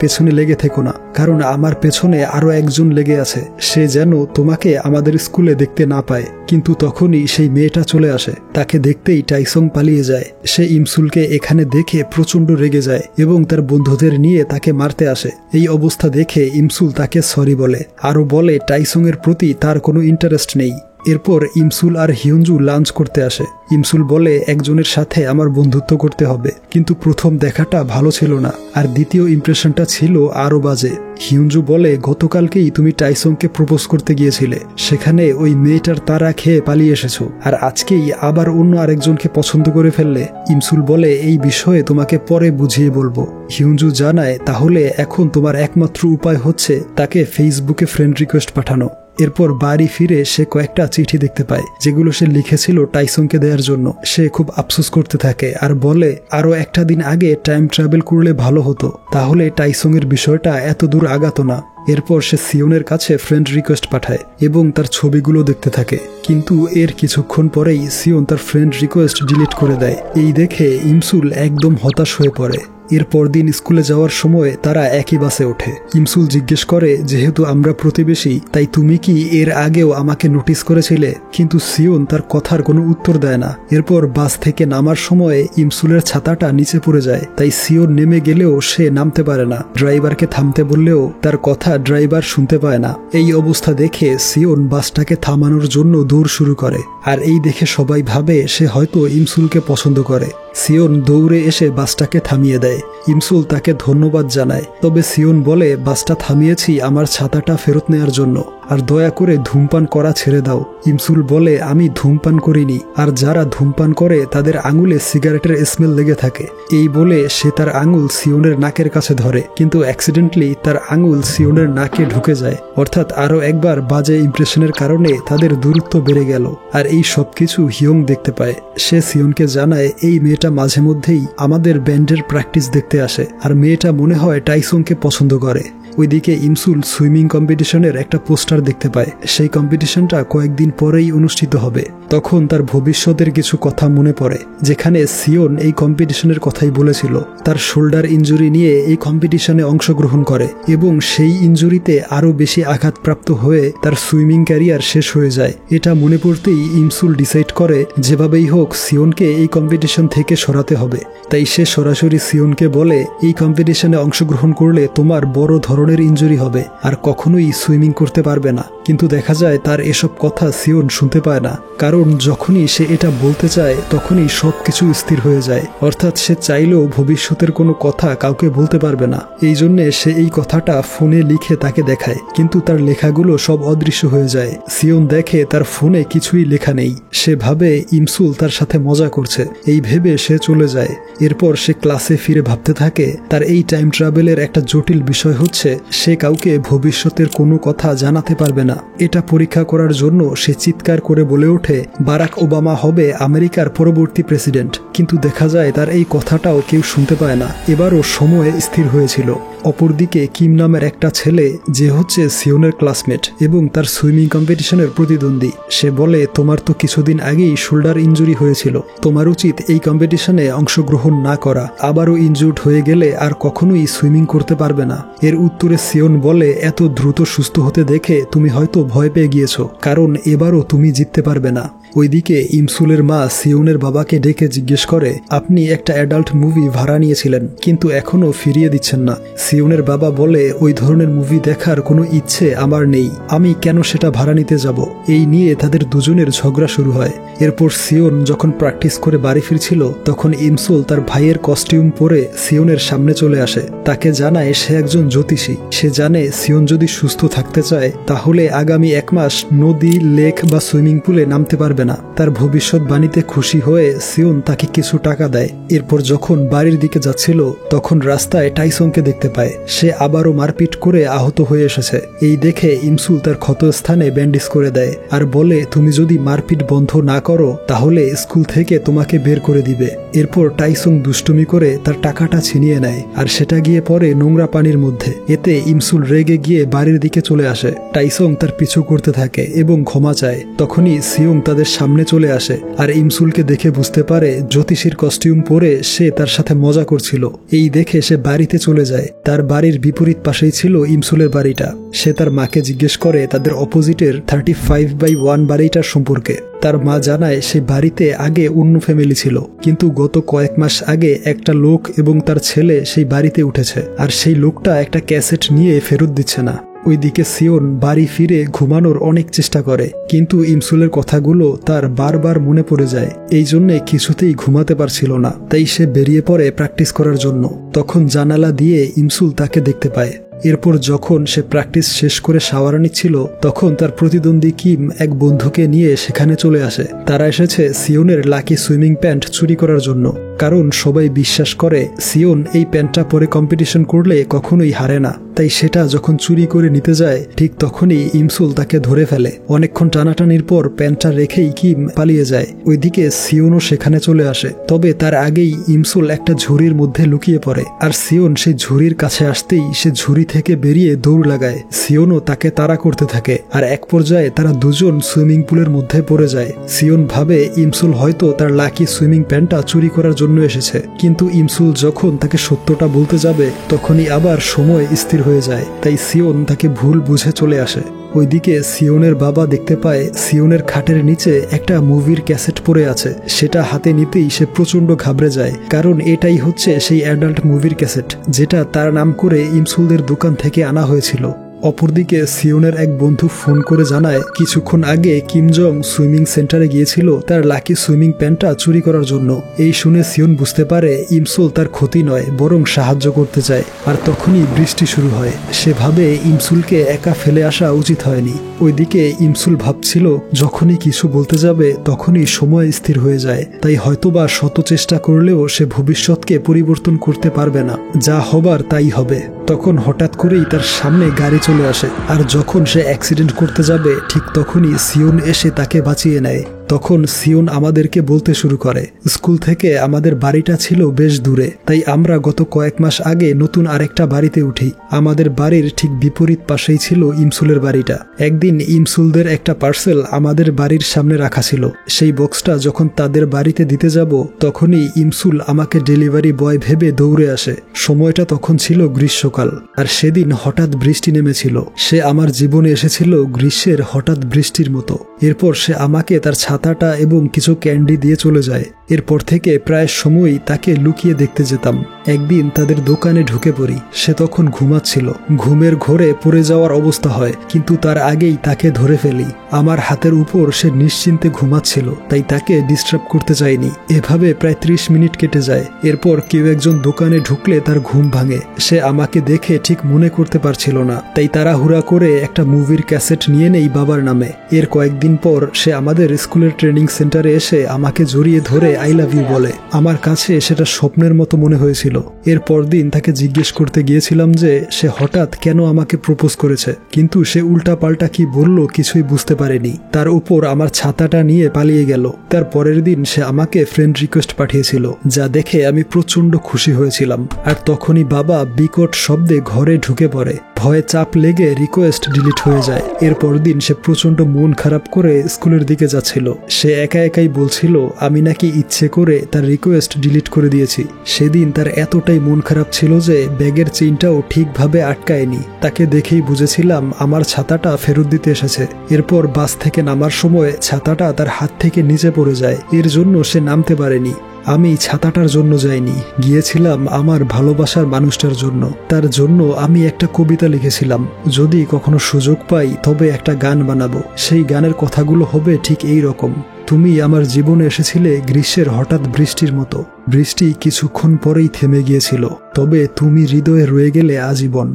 পেছনে লেগে থেকো না, কারণ আমার পেছনে আরো একজন লেগে আছে, সে যেন তোমাকে আমাদের স্কুলে দেখতে না পায়। কিন্তু তখনই সেই মেয়েটা চলে আসে। তাকে দেখতেই টাইসং পালিয়ে যায়। সে ইমসুলকে এখানে দেখে প্রচন্ড রেগে যায় এবং তার বন্ধুদের নিয়ে তাকে মারতে আসে। এই অবস্থা দেখে ইমসুল তাকে সরি বলে, আরো বলে টাইসং এর প্রতি তার কোনো ইন্টারেস্ট নেই। এরপর ইমসুল আর হিউঞ্জু লাঞ্চ করতে আসে। ইমসুল বলে একজনের সাথে আমার বন্ধুত্ব করতে হবে, কিন্তু প্রথম দেখাটা ভালো ছিল না, আর দ্বিতীয় ইমপ্রেশনটা ছিল আরো বাজে। হিউঞ্জু বলে গতকালকেই তুমি টাইসংকে প্রপোজ করতে গিয়েছিলে, সেখানে ওই মেয়েটার তারা খেয়ে পালিয়ে এসেছো, আর আজকেই আবার অন্য আরেকজনকে পছন্দ করে ফেললে। ইমসুল বলে এই বিষয়ে তোমাকে পরে বুঝিয়ে বলবো। হিউঞ্জু জানায় তাহলে এখন তোমার একমাত্র উপায় হচ্ছে তাকে ফেসবুকে ফ্রেন্ড রিকোয়েস্ট পাঠানো। এরপর বাড়ি ফিরে সে কয়েকটা চিঠি দেখতে পায়, যেগুলো সে লিখেছিল টাইসংকে দেওয়ার জন্য। সে খুব আফসোস করতে থাকে আর বলে আরো একটা দিন আগে টাইম ট্রাভেল করলে ভালো হতো, তাহলে টাইসং এর বিষয়টা এত দূর আগাতো না। এরপর সে সিওনের কাছে ফ্রেন্ড রিকোয়েস্ট পাঠায় এবং তার ছবিগুলো দেখতে থাকে, কিন্তু এর কিছুক্ষণ পরেই সিওন তার ফ্রেন্ড রিকোয়েস্ট ডিলিট করে দেয়। এই দেখে ইমসুল একদম হতাশ হয়ে পড়ে। এরপর দিন স্কুলে যাওয়ার সময় তারা একই বাসে ওঠে। ইমসুল জিজ্ঞেস করে যেহেতু আমরা প্রতিবেশী তাই তুমি কি এর আগেও আমাকে নোটিস করেছিলে, কিন্তু সিওন তার কথার কোনো উত্তর দেয় না। এরপর বাস থেকে নামার সময় ইমসুলের ছাতাটা নিচে পড়ে যায়, তাই সিওন নেমে গেলেও সে নামতে পারে না। ড্রাইভারকে থামতে বললেও তার কথা ড্রাইভার শুনতে পায় না। এই অবস্থা দেখে সিওন বাসটাকে থামানোর জন্য দৌড় শুরু করে, আর এই দেখে সবাই ভাবে সে হয়তো ইমসুলকে পছন্দ করে। সিওন দৌড়ে এসে বাসটাকে থামিয়ে দেয়। ইমসুল তাকে ধন্যবাদ জানায়, তবে সিওন বলে বাসটা থামিয়েছি আমার ছাতাটা ফেরত নেওয়ার জন্য, আর দয়া করে ধূমপান করা ছেড়ে দাও। ইমসুল বলে আমি ধূমপান করিনি, আর যারা ধূমপান করে তাদের আঙুলে সিগারেটের স্মেল লেগে থাকে। এই বলে সে তার আঙুল সিওনের নাকের কাছে ধরে, কিন্তু অ্যাক্সিডেন্টলি তার আঙুল সিওনের নাকে ঢুকে যায়। অর্থাৎ আরও একবার বাজে ইমপ্রেশনের কারণে তাদের দূরত্ব বেড়ে গেল। আর এই সব কিছু হিয়ং দেখতে পায়। সে সিওনকে জানায় এই মেয়েটা মাঝে মধ্যেই আমাদের ব্যান্ডের প্র্যাকটিস দেখতে আসে, আর মেয়েটা মনে হয় টাইসনকে পছন্দ করে। ওইদিকে ইমসুল সুইমিং কম্পিটিশনের একটা পোস্টার দেখতে পায়। সেই কম্পিটিশনটা কয়েকদিন পরেই অনুষ্ঠিত হবে। তখন তার ভবিষ্যতের কিছু কথা মনে পড়ে, যেখানে সিওন এই কম্পিটিশনের কথাই বলেছিল। তার শোল্ডার ইনজুরি নিয়ে এই কম্পিটিশনে অংশগ্রহণ করে এবং সেই ইনজুরিতে আরও বেশি আঘাতপ্রাপ্ত হয়ে তার সুইমিং ক্যারিয়ার শেষ হয়ে যায়। এটা মনে পড়তেই ইমসুল ডিসাইড করে যেভাবেই হোক সিওনকে এই কম্পিটিশন থেকে সরাতে হবে। তাই সে সরাসরি সিওনকে বলে এই কম্পিটিশনে অংশগ্রহণ করলে তোমার বড় ধরনের ইনজুরি হবে আর কখনোই সুইমিং করতে পারবে না। কিন্তু দেখা যায় তার এসব কথা সিওন শুনতে পায় না, কারণ যখনই সে এটা বলতে চায় তখনই সবকিছু স্থির হয়ে যায়। অর্থাৎ সে চাইলেও ভবিষ্যতের কোনো কথা কাউকে বলতে পারবে না। এই জন্য সে এই কথাটা ফোনে লিখে তাকে দেখায়, কিন্তু তার লেখাগুলো সব অদৃশ্য হয়ে যায়। সিওন দেখে তার ফোনে কিছুই লেখা নেই। সে ভাবে ইমসুল তার সাথে মজা করছে। এই ভেবে সে চলে যায়। এরপর সে ক্লাসে ফিরে ভাবতে থাকে তার এই টাইম ট্রাভেলের একটা জটিল বিষয় হচ্ছে সে কাউকে ভবিষ্যতের কোনো কথা জানাতে পারবে না। এটা পরীক্ষা করার জন্য সে চিৎকার করে বলে ওঠে বারাক ওবামা হবে আমেরিকার পরবর্তী প্রেসিডেন্ট। কিন্তু দেখা যায় তার এই কথাটাও কেউ শুনতে পায় না। এবারও সময় স্থির হয়েছিল। অপরদিকে কিম নামের একটা ছেলে, যে হচ্ছে সিওনের ক্লাসমেট এবং তার সুইমিং কম্পিটিশনের প্রতিদ্বন্দ্বী, সে বলে তোমার তো কিছুদিন আগেই শোল্ডার ইনজুরি হয়েছিল, তোমার উচিত এই কম্পিটিশনে অংশগ্রহণ না করা। আবারও ইনজুর্ড হয়ে গেলে আর কখনোই সুইমিং করতে পারবে না। এর উত্তরে সিওন বলে এত দ্রুত সুস্থ হতে দেখে তুমি হয়তো ভয় পেয়ে গিয়েছো, কারণ এবারও তুমি জিততে পারবে না। ওইদিকে ইমসুলের মা সিওনের বাবাকে ডেকে জিজ্ঞেস করে আপনি একটা অ্যাডাল্ট মুভি ভাড়া নিয়েছিলেন কিন্তু এখনো ফিরিয়ে দিচ্ছেন না। সিওনের বাবা বলে ওই ধরনের মুভি দেখার কোনো ইচ্ছে আমার নেই, আমি কেন সেটা ভাড়া নিতে যাব। এই নিয়ে তাদের দুজনের ঝগড়া শুরু হয়। এরপর সিওন যখন প্র্যাকটিস করে বাড়ি ফিরছিল তখন ইমসুল তার ভাইয়ের কস্টিউম পরে সিওনের সামনে চলে আসে। তাকে জানায় সে একজন জ্যোতিষী। সে জানে সিওন যদি সুস্থ থাকতে চায় তাহলে আগামী 1 মাস নদী, লেক বা সুইমিং পুলে নামতে পারবে না। তার ভবিষ্যৎবাণীতে খুশি হয়ে সিওন তাকে কিছু টাকা দেয়। এরপর যখন বাড়ির দিকে যাচ্ছিল তখন রাস্তায় টাইসনকে দেখতে পায়। সে আবারও মারপিট করে আহত হয়ে এসেছে। এই দেখে ইমসুল তার ক্ষতস্থানে ব্যান্ডেজ করে দেয় আর বলে তুমি যদি মারপিট বন্ধ না করো তাহলে স্কুল থেকে তোমাকে বের করে দিবে। এরপর টাইসন দুষ্টুমি করে তার টাকাটা ছিনিয়ে নেয় আর সেটা গিয়ে পড়ে নোংরা পানির মধ্যে। এতে ইমসুল রেগে গিয়ে বাড়ির দিকে চলে আসে। টাইসন তার পিছু করতে থাকে এবং ক্ষমা চায়। তখনই সিওং তাদের সামনে চলে আসে আর ইমসুলকে দেখে বুঝতে পারে জ্যোতিষীর কস্টিউম পরে সে তার সাথে মজা করছিল। এই দেখে সে বাড়িতে চলে যায়। তার বাড়ির বিপরীত পাশেই ছিল ইমসুলের বাড়িটা। সে তার মাকে জিজ্ঞেস করে তাদের অপোজিটের 35/1 বাড়িটার সম্পর্কে। তার মা জানায় সেই বাড়িতে আগে অন্য ফ্যামিলি ছিল, কিন্তু গত কয়েক মাস আগে একটা লোক এবং তার ছেলে সেই বাড়িতে উঠেছে আর সেই লোকটা একটা ক্যাসেট নিয়ে ফেরত দিচ্ছে না। ওইদিকে সিওন বাড়ি ফিরে ঘুমানোর অনেক চেষ্টা করে, কিন্তু ইমসুলের কথাগুলো তার বারবার মনে পড়ে যায়। এই জন্যে কিছুতেই ঘুমাতে পারছিল না। তাই সে বেরিয়ে পড়ে প্র্যাকটিস করার জন্য। তখন জানালা দিয়ে ইমসুল তাকে দেখতে পায়। এরপর যখন সে প্র্যাকটিস শেষ করে শাওয়ার নিচ্ছিল তখন তার প্রতিদ্বন্দ্বী কিম এক বন্ধুকে নিয়ে সেখানে চলে আসে। তারা এসেছে সিওনের লাকি সুইমিং প্যান্ট চুরি করার জন্য, কারণ সবাই বিশ্বাস করে সিওন এই প্যান্টটা পরে কম্পিটিশন করলে কখনোই হারে না। তাই সেটা যখন চুরি করে নিতে যায় ঠিক তখনই ইমসুল তাকে ধরে ফেলে। অনেকক্ষণ টানাটানির পর প্যান্টটা রেখেই কিম পালিয়ে যায়। ওইদিকে সিওনও সেখানে চলে আসে। তবে তার আগেই ইমসুল একটা ঝুড়ির মধ্যে লুকিয়ে পড়ে আর সিওন সেই ঝুড়ির কাছে আসতেই সে ঝুড়ি থেকে বেরিয়ে দৌড় লাগায়। সিওনও তাকে তাড়া করতে থাকে আর এক পর্যায়ে তারা দুজন সুইমিং পুলের মধ্যে পড়ে যায়। সিওন ভাবে ইমসুল হয়তো তার লাকি সুইমিং প্যান্টটা চুরি করার জন্য এসেছে, কিন্তু ইমসুল যখন তাকে সত্যটা বলতে যাবে তখনই আবার সময় স্থির হয়ে যায়। তাই সিওন তাকে ভুল বুঝে চলে আসে। ওইদিকে সিওনের বাবা দেখতে পায় সিওনের খাটের নিচে একটা মুভির ক্যাসেট পড়ে আছে। সেটা হাতে নিতেই সে প্রচন্ড ঘাবড়ে যায়, কারণ এটাই হচ্ছে সেই অ্যাডাল্ট মুভির ক্যাসেট যেটা তার নাম করে ইমসুলদের দোকান থেকে আনা হয়েছিল। অপরদিকে সিওনের এক বন্ধু ফোন করে জানায় কিছুক্ষণ আগে কিম জং সুইমিং সেন্টারে গিয়েছিল তার লাকি সুইমিং প্যান্টটা চুরি করার জন্য। এই শুনে সিওন বুঝতে পারে ইমসুল তার ক্ষতি নয় বরং সাহায্য করতে চায়। আর তখনই বৃষ্টি শুরু হয়। সে ভাবে ইমসুলকে একা ফেলে আসা উচিত হয়নি। ওইদিকে ইমসুল ভাবছিল যখনই কিছু বলতে যাবে তখনই সময় স্থির হয়ে যায়, তাই হয়তোবা শত চেষ্টা করলেও সে ভবিষ্যৎকে পরিবর্তন করতে পারবে না, যা হবার তাই হবে। তখন হঠাৎ করেই তার সামনে গাড়ি চলে আসে, আর যখন সে অ্যাক্সিডেন্ট করতে যাবে ঠিক তখনই সিওন এসে তাকে বাঁচিয়ে নেয়। তখন সিওন আমাদেরকে বলতে শুরু করে, স্কুল থেকে আমাদের বাড়িটা ছিল বেশ দূরে, তাই আমরা গত কয়েক মাস আগে নতুন আরেকটা বাড়িতে উঠি। আমাদের বাড়ির ঠিক বিপরীত পাশেই ছিল ইমসুলের বাড়িটা। একদিন ইমসুলদের একটা পার্সেল আমাদের বাড়ির সামনে রাখা ছিল। সেই বক্সটা যখন তাদের বাড়িতে দিতে যাব তখনই ইমসুল আমাকে ডেলিভারি বয় ভেবে দৌড়ে আসে। সময়টা তখন ছিল গ্রীষ্মকাল, আর সেদিন হঠাৎ বৃষ্টি নেমেছিল। সে আমার জীবনে এসেছিল গ্রীষ্মের হঠাৎ বৃষ্টির মতো। এরপর সে আমাকে তার ছাতাটা এবং কিছু ক্যান্ডি দিয়ে চলে যায়। এরপর থেকে প্রায় সময়ই তাকে লুকিয়ে দেখতে যেতাম। একদিন তাদের দোকানে ঢুকে পড়ি। সে তখন ঘুমাচ্ছিল। ঘুমের ঘোরে পড়ে যাওয়ার অবস্থা হয়, কিন্তু তার আগেই তাকে ধরে ফেলি। আমার হাতের উপর সে নিশ্চিন্তে ঘুমাচ্ছিল, তাই তাকে ডিস্টার্ব করতে চাইনি। এভাবে প্রায় 30 মিনিট কেটে যায়। এরপর কেউ একজন দোকানে ঢুকলে তার ঘুম ভাঙে। সে আমাকে দেখে ঠিক মনে করতে পারছিল না, তাই তাড়াহুড়া করে একটা মুভির ক্যাসেট নিয়ে নেই বাবার নামে। এর কয়েকদিন পর সে আমাদের স্কুলের ট্রেনিং সেন্টারে এসে আমাকে জড়িয়ে ধরে আই লাভ ইউ বলে। আমার কাছে সেটা স্বপ্নের মতো মনে হয়েছিল। এর পরদিন তাকে জিজ্ঞেস করতে গিয়েছিলাম যে সে হঠাৎ কেন আমাকে প্রপোজ করেছে, কিন্তু সে উল্টা পাল্টা কি বলল কিছুই বুঝতে পারেনি। তার উপর আমার ছাতাটা নিয়ে পালিয়ে গেল। তার পরের দিন সে আমাকে ফ্রেন্ড রিকোয়েস্ট পাঠিয়েছিল, যা দেখে আমি প্রচন্ড খুশি হয়েছিলাম। আর তখনই বাবা বিকট শব্দে ঘরে ঢুকে পড়ে। ভয়ে চাপ লেগে রিকোয়েস্ট ডিলিট হয়ে যায়। এরপর দিন সে প্রচন্ড মন খারাপ করে স্কুলের দিকে যাচ্ছিল। সে একা একাই বলছিল আমি নাকি ইচ্ছে করে তার রিকোয়েস্ট ডিলিট করে দিয়েছি। সেদিন তার এতটাই মন খারাপ ছিল যে ব্যাগের চেইনটাও ঠিকভাবে আটকায়নি। তাকে দেখেই বুঝেছিলাম আমার ছাতাটা ফেরত দিতে এসেছে। এরপর বাস থেকে নামার সময় ছাতাটা তার হাত থেকে নিচে পড়ে যায়। এর জন্য সে নামতে পারেনি। আমি ছাতাটার জন্য যাইনি, গিয়েছিলাম আমার ভালোবাসার মানুষটার জন্য। তার জন্য আমি একটা কবিতা লিখেছিলাম। যদি কখনো সুযোগ পাই তবে একটা গান বানাবো। সেই গানের কথাগুলো হবে ঠিক এই রকম। তুমি আমার জীবনে এসেছিলে গ্রীষ্মের হঠাৎ বৃষ্টির মতো। বৃষ্টি কিছুক্ষণ পরেই থেমে গিয়েছিল, তবে তুমি হৃদয়ে রয়ে গেলে আজীবন।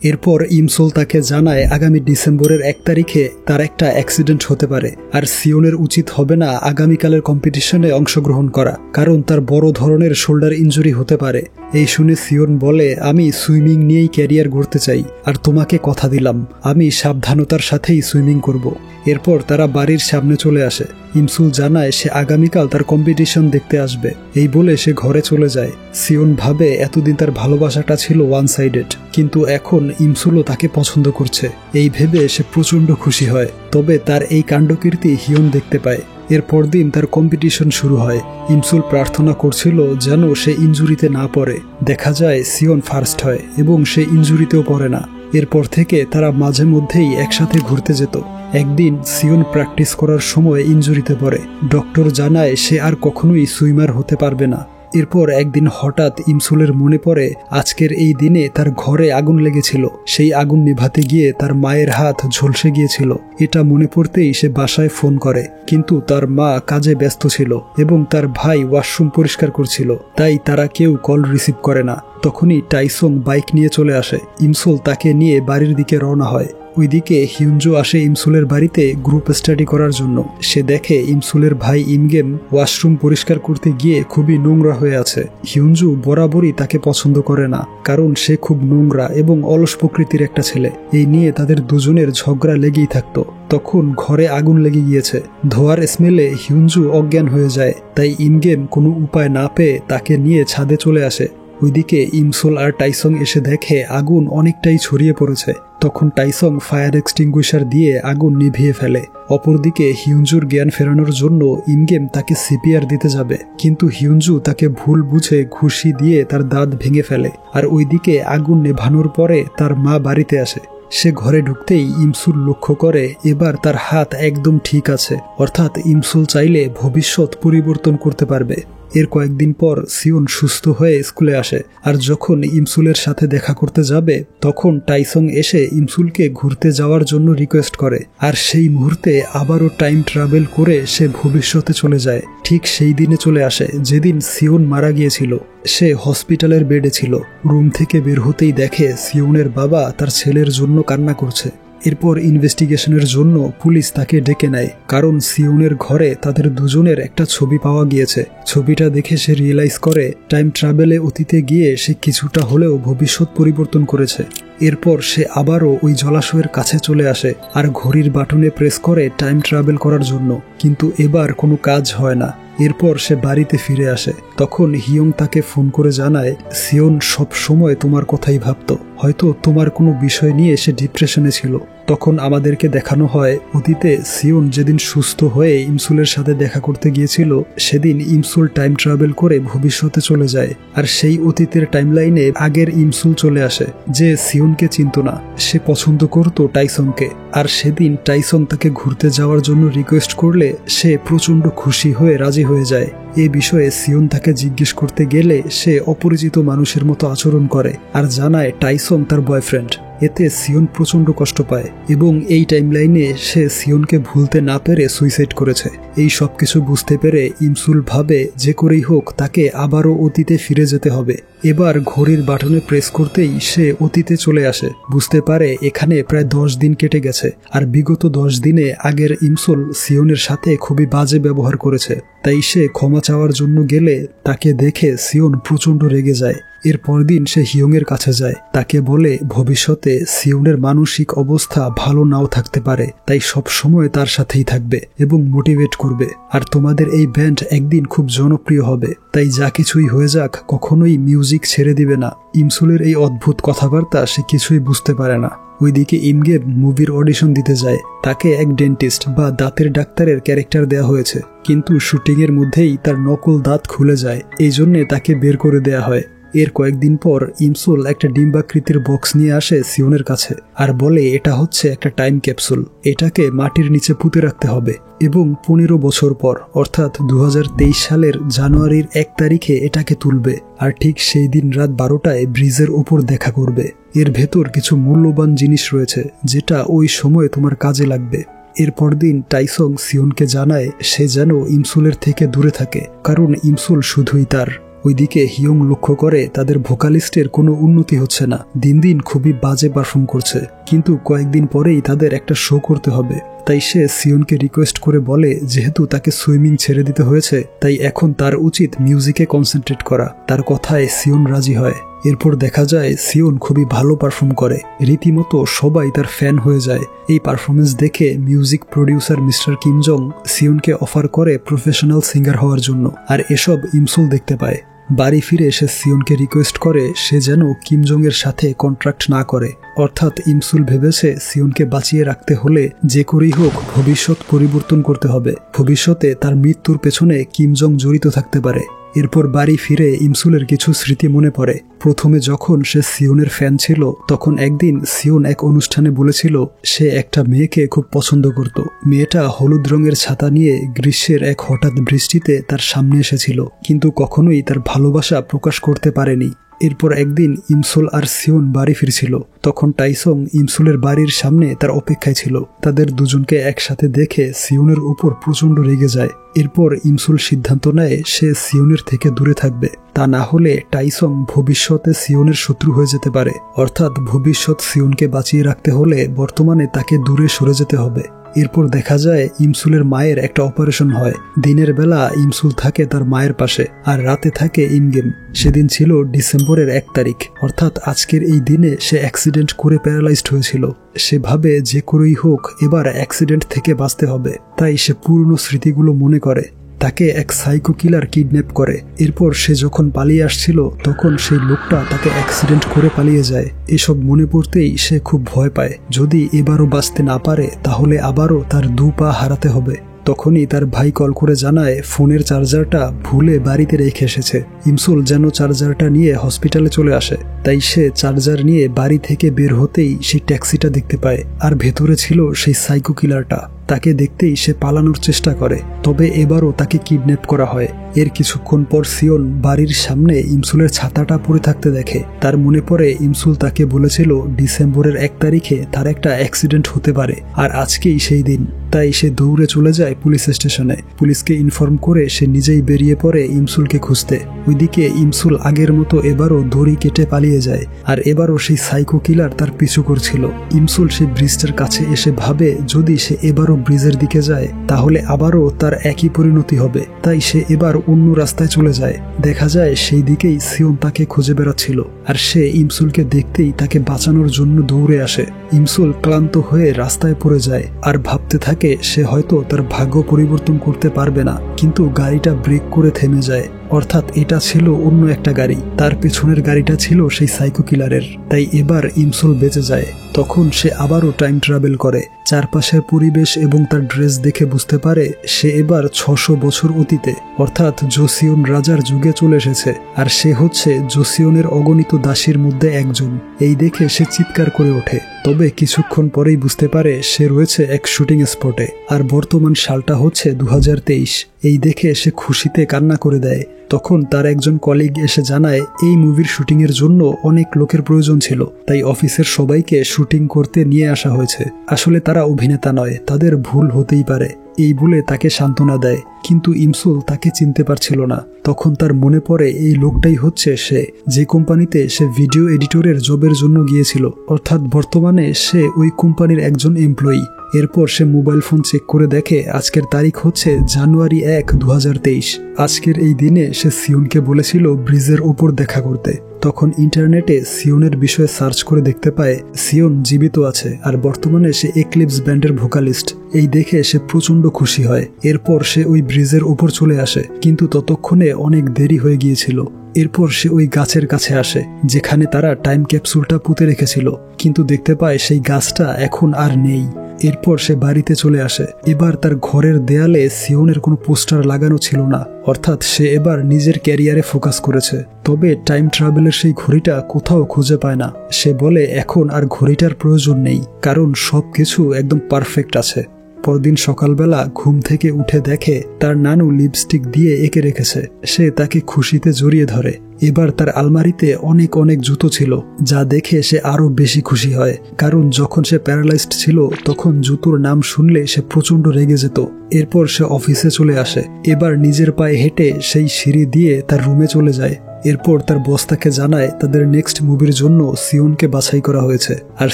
এরপর ইমসুল তাকে জানায় আগামী ডিসেম্বরের 1 তারিখে তার একটা অ্যাক্সিডেন্ট হতে পারে, আর সিওনের উচিত হবে না আগামীকালের কম্পিটিশনে অংশগ্রহণ করা, কারণ তার বড় ধরনের শোল্ডার ইনজুরি হতে পারে। এই শুনে সিওন বলে আমি সুইমিং নিয়েই ক্যারিয়ার গড়তে চাই, আর তোমাকে কথা দিলাম আমি সাবধানতার সাথেই সুইমিং করব। এরপর তারা বাড়ির সামনে চলে আসে। ইমসুল জানায় সে আগামীকাল তার কম্পিটিশন দেখতে আসবে। এই বলে সে ঘরে চলে যায়। সিওন ভাবে এতদিন তার ভালোবাসাটা ছিল ওয়ান সাইডেড, কিন্তু এখন ইমসুলও তাকে পছন্দ করছে। এই ভেবে সে প্রচন্ড খুশি হয়। তবে তার এই কাণ্ডকীর্তি হিয়ন দেখতে পায়। এরপর দিন তার কম্পিটিশন শুরু হয়। ইমসুল প্রার্থনা করছিল যেন সে ইনজুরিতে না পড়ে। দেখা যায় সিওন ফার্স্ট হয় এবং সে ইনজুরিতেও পড়ে না। এরপর থেকে তারা মাঝে মধ্যেই একসাথে ঘুরতে যেত। একদিন সিওন প্র্যাকটিস করার সময় ইনজুরিতে পড়ে। ডক্টর জানায় সে আর কখনোই সুইমার হতে পারবে না। এরপর একদিন হঠাৎ ইমসুলের মনে পড়ে আজকের এই দিনে তার ঘরে আগুন লেগেছিল। সেই আগুন নেভাতে গিয়ে তার মায়ের হাত ঝলসে গিয়েছিল। এটা মনে পড়তেই সে বাসায় ফোন করে, কিন্তু তার মা কাজে ব্যস্ত ছিল এবং তার ভাই ওয়াশরুম পরিষ্কার করছিল, তাই তারা কেউ কল রিসিভ করে না। তখনই টাইসং বাইক নিয়ে চলে আসে। ইমসুল তাকে নিয়ে বাড়ির দিকে রওনা হয়। ওইদিকে হিউনজো আসে ইমসুলের বাড়িতে গ্রুপ স্টাডি করার জন্য। সে দেখে ইমসুলের ভাই ইমগেম ওয়াশরুম পরিষ্কার করতে গিয়ে খুবই নোংরা হয়ে আছে। হিউনজো বরাবরই তাকে পছন্দ করে না, কারণ সে খুব নোংরা এবং অলস প্রকৃতির একটা ছেলে। এই নিয়ে তাদের দুজনের ঝগড়া লেগেই থাকতো। তখন ঘরে আগুন লেগে গিয়েছে। ধোয়ার স্মেলে হিউনজো অজ্ঞান হয়ে যায়, তাই ইমগেম কোনো উপায় না পেয়ে তাকে নিয়ে ছাদে চলে আসে। ওইদিকে ইমসুল আর টাইসং এসে দেখে আগুন অনেকটাই ছড়িয়ে পড়েছে। তখন টাইসং ফায়ার এক্সটিংগুইশার দিয়ে আগুন নিভিয়ে ফেলে। অপরদিকে হিউনজুর জ্ঞান ফেরানোর জন্য ইমগেম তাকে সিপিআর দিতে যাবে, কিন্তু হিউনজু তাকে ভুল বুঝে ঘুষি দিয়ে তার দাঁত ভেঙে ফেলে। আর ওইদিকে আগুন নেভানোর পরে তার মা বাড়িতে আসে। সে ঘরে ঢুকতেই ইমসুল লক্ষ্য করে এবার তার হাত একদম ঠিক আছে, অর্থাৎ ইমসুল চাইলে ভবিষ্যৎ পরিবর্তন করতে পারবে। এর কয়েকদিন পর সিওন সুস্থ হয়ে স্কুলে আসে, আর যখন ইমসুলের সাথে দেখা করতে যাবে তখন টাইসং এসে ইমসুলকে ঘুরতে যাওয়ার জন্য রিকোয়েস্ট করে। আর সেই মুহূর্তে আবারও টাইম ট্রাভেল করে সে ভবিষ্যতে চলে যায়। ঠিক সেই দিনে চলে আসে যেদিন সিওন মারা গিয়েছিল। সে হসপিটালের বেডে ছিল। রুম থেকে বের হতেই দেখে সিওনের বাবা তার ছেলের জন্য কান্না করছে। এরপর ইনভেস্টিগেশনের জন্য পুলিশ তাকে ডেকে নেয়, কারণ সিওনের ঘরে তাদের দুজনের একটা ছবি পাওয়া গিয়েছে। ছবিটা দেখে সে রিয়েলাইজ করে টাইম ট্রাভেলে অতীতে গিয়ে সে কিছুটা হলেও ভবিষ্যৎ পরিবর্তন করেছে। এরপর সে আবারও ওই জলাশয়ের কাছে চলে আসে আর ঘড়ির বাটনে প্রেস করে টাইম ট্রাভেল করার জন্য, কিন্তু এবার কোনো কাজ হয় না। এরপর সে বাড়িতে ফিরে আসে। তখন হিয়ং তাকে ফোন করে জানায় সিওন সব সময় তোমার কথাই ভাবতো, হয়তো তোমার কোনো বিষয় নিয়ে সে ডিপ্রেশনে ছিল। তখন আমাদেরকে দেখানো হয় অতীতে সিওন যেদিন সুস্থ হয়ে ইমসুলের সাথে দেখা করতে গিয়েছিল সেদিন ইমসুল টাইম ট্রাভেল করে ভবিষ্যতে চলে যায়। আর সেই অতীতের টাইমলাইনে আগের ইমসুল চলে আসে, যে সিওনকে চিনত না। সে পছন্দ করত টাইসনকে, আর সেদিন টাইসন তাকে ঘুরতে যাওয়ার জন্য রিকোয়েস্ট করলে সে প্রচণ্ড খুশি হয়ে রাজি হয়ে যায়। এ বিষয়ে সিওন তাকে জিজ্ঞেস করতে গেলে সে অপরিচিত মানুষের মতো আচরণ করে আর জানায় টাইসন তার বয়ফ্রেন্ড। এতে সিওন প্রচণ্ড কষ্ট পায় এবং এই টাইমলাইনে সে সিওনকে ভুলতে না পেরে সুইসাইড করেছে। এই সব কিছু বুঝতে পেরে ইমসুল ভাবে যে করেই হোক তাকে আবারও অতীতে ফিরে যেতে হবে। এবার ঘড়ির বাটনে প্রেস করতেই সে অতীতে চলে আসে। বুঝতে পারে এখানে প্রায় 10 দিন কেটে গেছে, আর বিগত 10 দিনে আগের ইমসুল সিওনের সাথে খুবই বাজে ব্যবহার করেছে। তাই সে ক্ষমা চাওয়ার জন্য গেলে তাকে দেখে সিওন প্রচণ্ড রেগে যায়। এর পরদিন সে হিয়ংয়ের কাছে যায়, তাকে বলে ভবিষ্যতে সিওনের মানসিক অবস্থা ভালো নাও থাকতে পারে, তাই সব সময় তার সাথেই থাকবে এবং মোটিভেট করবে। আর তোমাদের এই ব্যান্ড একদিন খুব জনপ্রিয় হবে, তাই যা কিছুই হয়ে যাক কখনোই মিউজিক ছেড়ে দিবে না। ইমসুলের এই অদ্ভুত কথাবার্তা সে কিছুই বুঝতে পারে না। ওইদিকে ইমগে মুভির অডিশন দিতে যায়। তাকে এক ডেন্টিস্ট বা দাঁতের ডাক্তারের ক্যারেক্টার দেয়া হয়েছে, কিন্তু শুটিংয়ের মধ্যেই তার নকল দাঁত খুলে যায়, এই জন্যে তাকে বের করে দেয়া হয়। এর কয়েকদিন পর ইমসুল একটা ডিম্বাকৃতির বক্স নিয়ে আসে সিওনের কাছে আর বলে এটা হচ্ছে একটা টাইম ক্যাপসুল, এটাকে মাটির নিচে পুঁতে রাখতে হবে এবং 15 বছর পর অর্থাৎ 2023 সালের জানুয়ারির 1 তারিখে এটাকে তুলবে। আর ঠিক সেই দিন রাত 12টায় ব্রিজের ওপর দেখা করবে। এর ভেতর কিছু মূল্যবান জিনিস রয়েছে যেটা ওই সময় তোমার কাজে লাগবে। এরপর দিন টাইসং সিওনকে জানায় সে যেন ইমসুলের থেকে দূরে থাকে, কারণ ইমসুল শুধুই তার। ওইদিকে হিয়ং লক্ষ্য করে তাদের ভোকালিস্টের কোনো উন্নতি হচ্ছে না, দিন দিন খুবই বাজে পারফর্ম করছে। কিন্তু কয়েকদিন পরেই তাদের একটা শো করতে হবে, তাই সে সিওনকে রিকোয়েস্ট করে বলে যেহেতু তাকে সুইমিং ছেড়ে দিতে হয়েছে তাই এখন তার উচিত মিউজিকে কনসেন্ট্রেট করা। তার কথায় সিওন রাজি হয়। এরপর দেখা যায় সিওন খুবই ভালো পারফর্ম করে, রীতিমতো সবাই তার ফ্যান হয়ে যায়। এই পারফরমেন্স দেখে music producer mister Kim Jong সিওনকে অফার করে প্রফেশনাল সিঙ্গার হওয়ার জন্য, আর এসব ইমসুল দেখতে পায়। বাড়ি ফিরে সে সিওনকে রিকোয়েস্ট করে সে যেন কিম জং এর সাথে কন্ট্রাক্ট না করে, অর্থাৎ ইমসুল ভেবেছে সিওনকে বাঁচিয়ে রাখতে হলে যে করেই হোক ভবিষ্যৎ পরিবর্তন করতে হবে। ভবিষ্যতে তার মৃত্যুর পেছনে কিম জং জড়িত থাকতে পারে। এরপর বাড়ি ফিরে ইমসুলের কিছু স্মৃতি মনে পড়ে। প্রথমে যখন সে সিওনের ফ্যান ছিল তখন একদিন সিওন এক অনুষ্ঠানে বলেছিল সে একটা মেয়েকে খুব পছন্দ করত। মেয়েটা হলুদ রঙের ছাতা নিয়ে গ্রীষ্মের এক হঠাৎ বৃষ্টিতে তার সামনে এসেছিল, কিন্তু কখনোই তার ভালোবাসা প্রকাশ করতে পারেনি। এরপর একদিন ইমসুল আর সিওন বাড়ি ফিরছিল, তখন টাইসং ইমসুলের বাড়ির সামনে তার অপেক্ষায় ছিল। তাদের দুজনকে একসাথে দেখে সিওনের উপর প্রচণ্ড রেগে যায়। এরপর ইমসুল সিদ্ধান্ত নেয় সে সিওনের থেকে দূরে থাকবে, তা না হলে টাইসং ভবিষ্যতে সিওনের শত্রু হয়ে যেতে পারে। অর্থাৎ ভবিষ্যৎ সিওনকে বাঁচিয়ে রাখতে হলে বর্তমানে তাকে দূরে সরে যেতে হবে। এরপর দেখা যায় ইমসুলের মায়ের একটা অপারেশন হয়। দিনের বেলা ইমসুল থাকে তার মায়ের পাশে আর রাতে থাকে ইমগেম। সেদিন ছিল ডিসেম্বরের 1 তারিখ, অর্থাৎ আজকের এই দিনে সে অ্যাক্সিডেন্ট করে প্যারালাইজড হয়েছিল। সে ভাবে যে করেই হোক এবার অ্যাক্সিডেন্ট থেকে বাঁচতে হবে, তাই সে পুরনো স্মৃতিগুলো মনে করে। তাকে এক সাইকো কিলার কিডন্যাপ করে। এরপর সে যখন পালিয়ে আসছিল তখন সেই লোকটা তাকে অ্যাক্সিডেন্ট করে পালিয়ে যায়। এসব মনে পড়তেই সে খুব ভয় পায়, যদি এবারও বাঁচতে না পারে তাহলে আবারও তার 2 পা হারাতে হবে। তখনই তার ভাই কল করে জানায় ফোনের চার্জারটা ভুলে বাড়িতে রেখে এসেছে। ইমসুল যেন চার্জারটা নিয়ে হসপিটালে চলে আসে, তাই সে চার্জার নিয়ে বাড়ি থেকে বের হতেই সেই ট্যাক্সিটা দেখতে পায়, আর ভেতরে ছিল সেই সাইকো কিলারটা। তাকে দেখতেই সে পালানোর চেষ্টা করে, তবে এবারও তাকে কিডন্যাপ করা হয়। এর কিছুক্ষণ পর সিওন বাড়ির সামনে ইমসুলের ছাতাটা পড়ে থাকতে দেখে। তার মনে পড়ে ইমসুল তাকে বলেছিল ডিসেম্বরের 1 তারিখে তার একটা অ্যাক্সিডেন্ট হতে পারে, আর আজকেই সেই দিন। তাই সে দৌড়ে চলে যায় পুলিশ স্টেশনে। পুলিশকে ইনফর্ম করে সে নিজেই বেরিয়ে পড়ে ইমসুলকে খুঁজতে। ওইদিকে ইমসুল আগের মতো এবারও দড়ি কেটে পালিয়ে যায়, আর এবারও সেই সাইকো কিলার তার পিছু করছিল। ইমসুল সেই ব্রিজটার কাছে এসে ভাবে যদি সে এবারও ব্রিজের দিকে যায় তাহলে আবারও তার একই পরিণতি হবে। তাই সে এবার অন্য রাস্তায় চলে যায়। দেখা যায় সেই দিকেই সিওন তাকে খুঁজে বেড়াচ্ছিল, আর সে ইমসুলকে দেখতেই তাকে বাঁচানোর জন্য দৌড়ে আসে। ইমসুল ক্লান্ত হয়ে রাস্তায় পড়ে যায় আর ভাবতে থাকে সে হয়তো তার ভাগ্য পরিবর্তন করতে পারবে না, কিন্তু গাড়িটা ব্রেক করে থেমে যায়। অর্থাৎ এটা ছিল অন্য একটা গাড়ি, তার পেছনের গাড়িটা ছিল সেই সাইকো কিলারের। তাই এবার ইমসুল বেঁচে যায়। তখন সে আবারও টাইম ট্রাভেল করে। চারপাশের পরিবেশ এবং তার ড্রেস দেখে বুঝতে পারে সে এবার 600 বছর অতীতে, অর্থাৎ জোসিয়ন রাজার যুগে চলে এসেছে, আর সে হচ্ছে জোসিয়নের অগণিত দাসীর মধ্যে একজন। এই দেখে সে চিৎকার করে ওঠে, তবে কিছুক্ষণ পরেই বুঝতে পারে সে রয়েছে এক শুটিং স্পটে, আর বর্তমান সালটা হচ্ছে 2023। এই দেখে সে খুশিতে কান্না করে দেয়। তখন তার একজন কলিগ এসে জানায় এই মুভির শুটিংয়ের জন্য অনেক লোকের প্রয়োজন ছিল, তাই অফিসের সবাইকে শুটিং করতে নিয়ে আসা হয়েছে। আসলে তারা অভিনেতা নয়, তাদের ভুল হতেই পারে। এই বলে তাকে সান্ত্বনা দেয়, কিন্তু ইমসুল তাকে চিনতে পারছিল না। তখন তার মনে পড়ে এই লোকটাই হচ্ছে সে, যে কোম্পানিতে সে ভিডিও এডিটরের জবের জন্য গিয়েছিল, অর্থাৎ বর্তমানে সে ওই কোম্পানির একজন এমপ্লয়ি। এরপর সে মোবাইল ফোন চেক করে দেখে আজকের তারিখ হচ্ছে জানুয়ারি 1, 2023। আজকের এই দিনে সে সিওনকে বলেছিল ব্রিজের ওপর দেখা করতে। তখন ইন্টারনেটে সিওনের বিষয়ে সার্চ করে দেখতে পায় সিওন জীবিত আছে, আর বর্তমানে সে এক্লিপস ব্যান্ডের ভোকালিস্ট। এই দেখে সে প্রচন্ড খুশি হয়। এরপর সে ওই ব্রিজের ওপর চলে আসে, কিন্তু ততক্ষণে অনেক দেরি হয়ে গিয়েছিল। এরপর সে ওই গাছের কাছে আসে যেখানে তারা টাইম ক্যাপসুলটা পুঁতে রেখেছিল, কিন্তু দেখতে পায় সেই গাছটা এখন আর নেই। এরপর সে বাড়িতে চলে আসে। এবার তার ঘরের দেয়ালে সিওনের কোনো পোস্টার লাগানো ছিল না, অর্থাৎ সে এবার নিজের ক্যারিয়ারে ফোকাস করেছে। তবে টাইম ট্রাভেলের সেই ঘড়িটা কোথাও খুঁজে পায় না। সে বলে এখন আর ঘড়িটার প্রয়োজন নেই, কারণ সবকিছু একদম পারফেক্ট আছে। পরদিন সকালবেলা ঘুম থেকে উঠে দেখে তার নানু লিপস্টিক দিয়ে এঁকে রেখেছে। সে তাকে খুশিতে জড়িয়ে ধরে। এবার তার আলমারিতে অনেক অনেক জুতো ছিল, যা দেখে সে আরো বেশি খুশি হয়, কারণ যখন সে প্যারালাইজড ছিল তখন জুতোর নাম শুনলে সে প্রচন্ড রেগে যেত। এরপর সে অফিসে চলে আসে। এবার নিজের পায়ে হেঁটে সেই সিঁড়ি দিয়ে তার রুমে চলে যায়। এরপর তার বস তাকে জানায় তাদের নেক্সট মুভির জন্য সিওনকে বাছাই করা হয়েছে, আর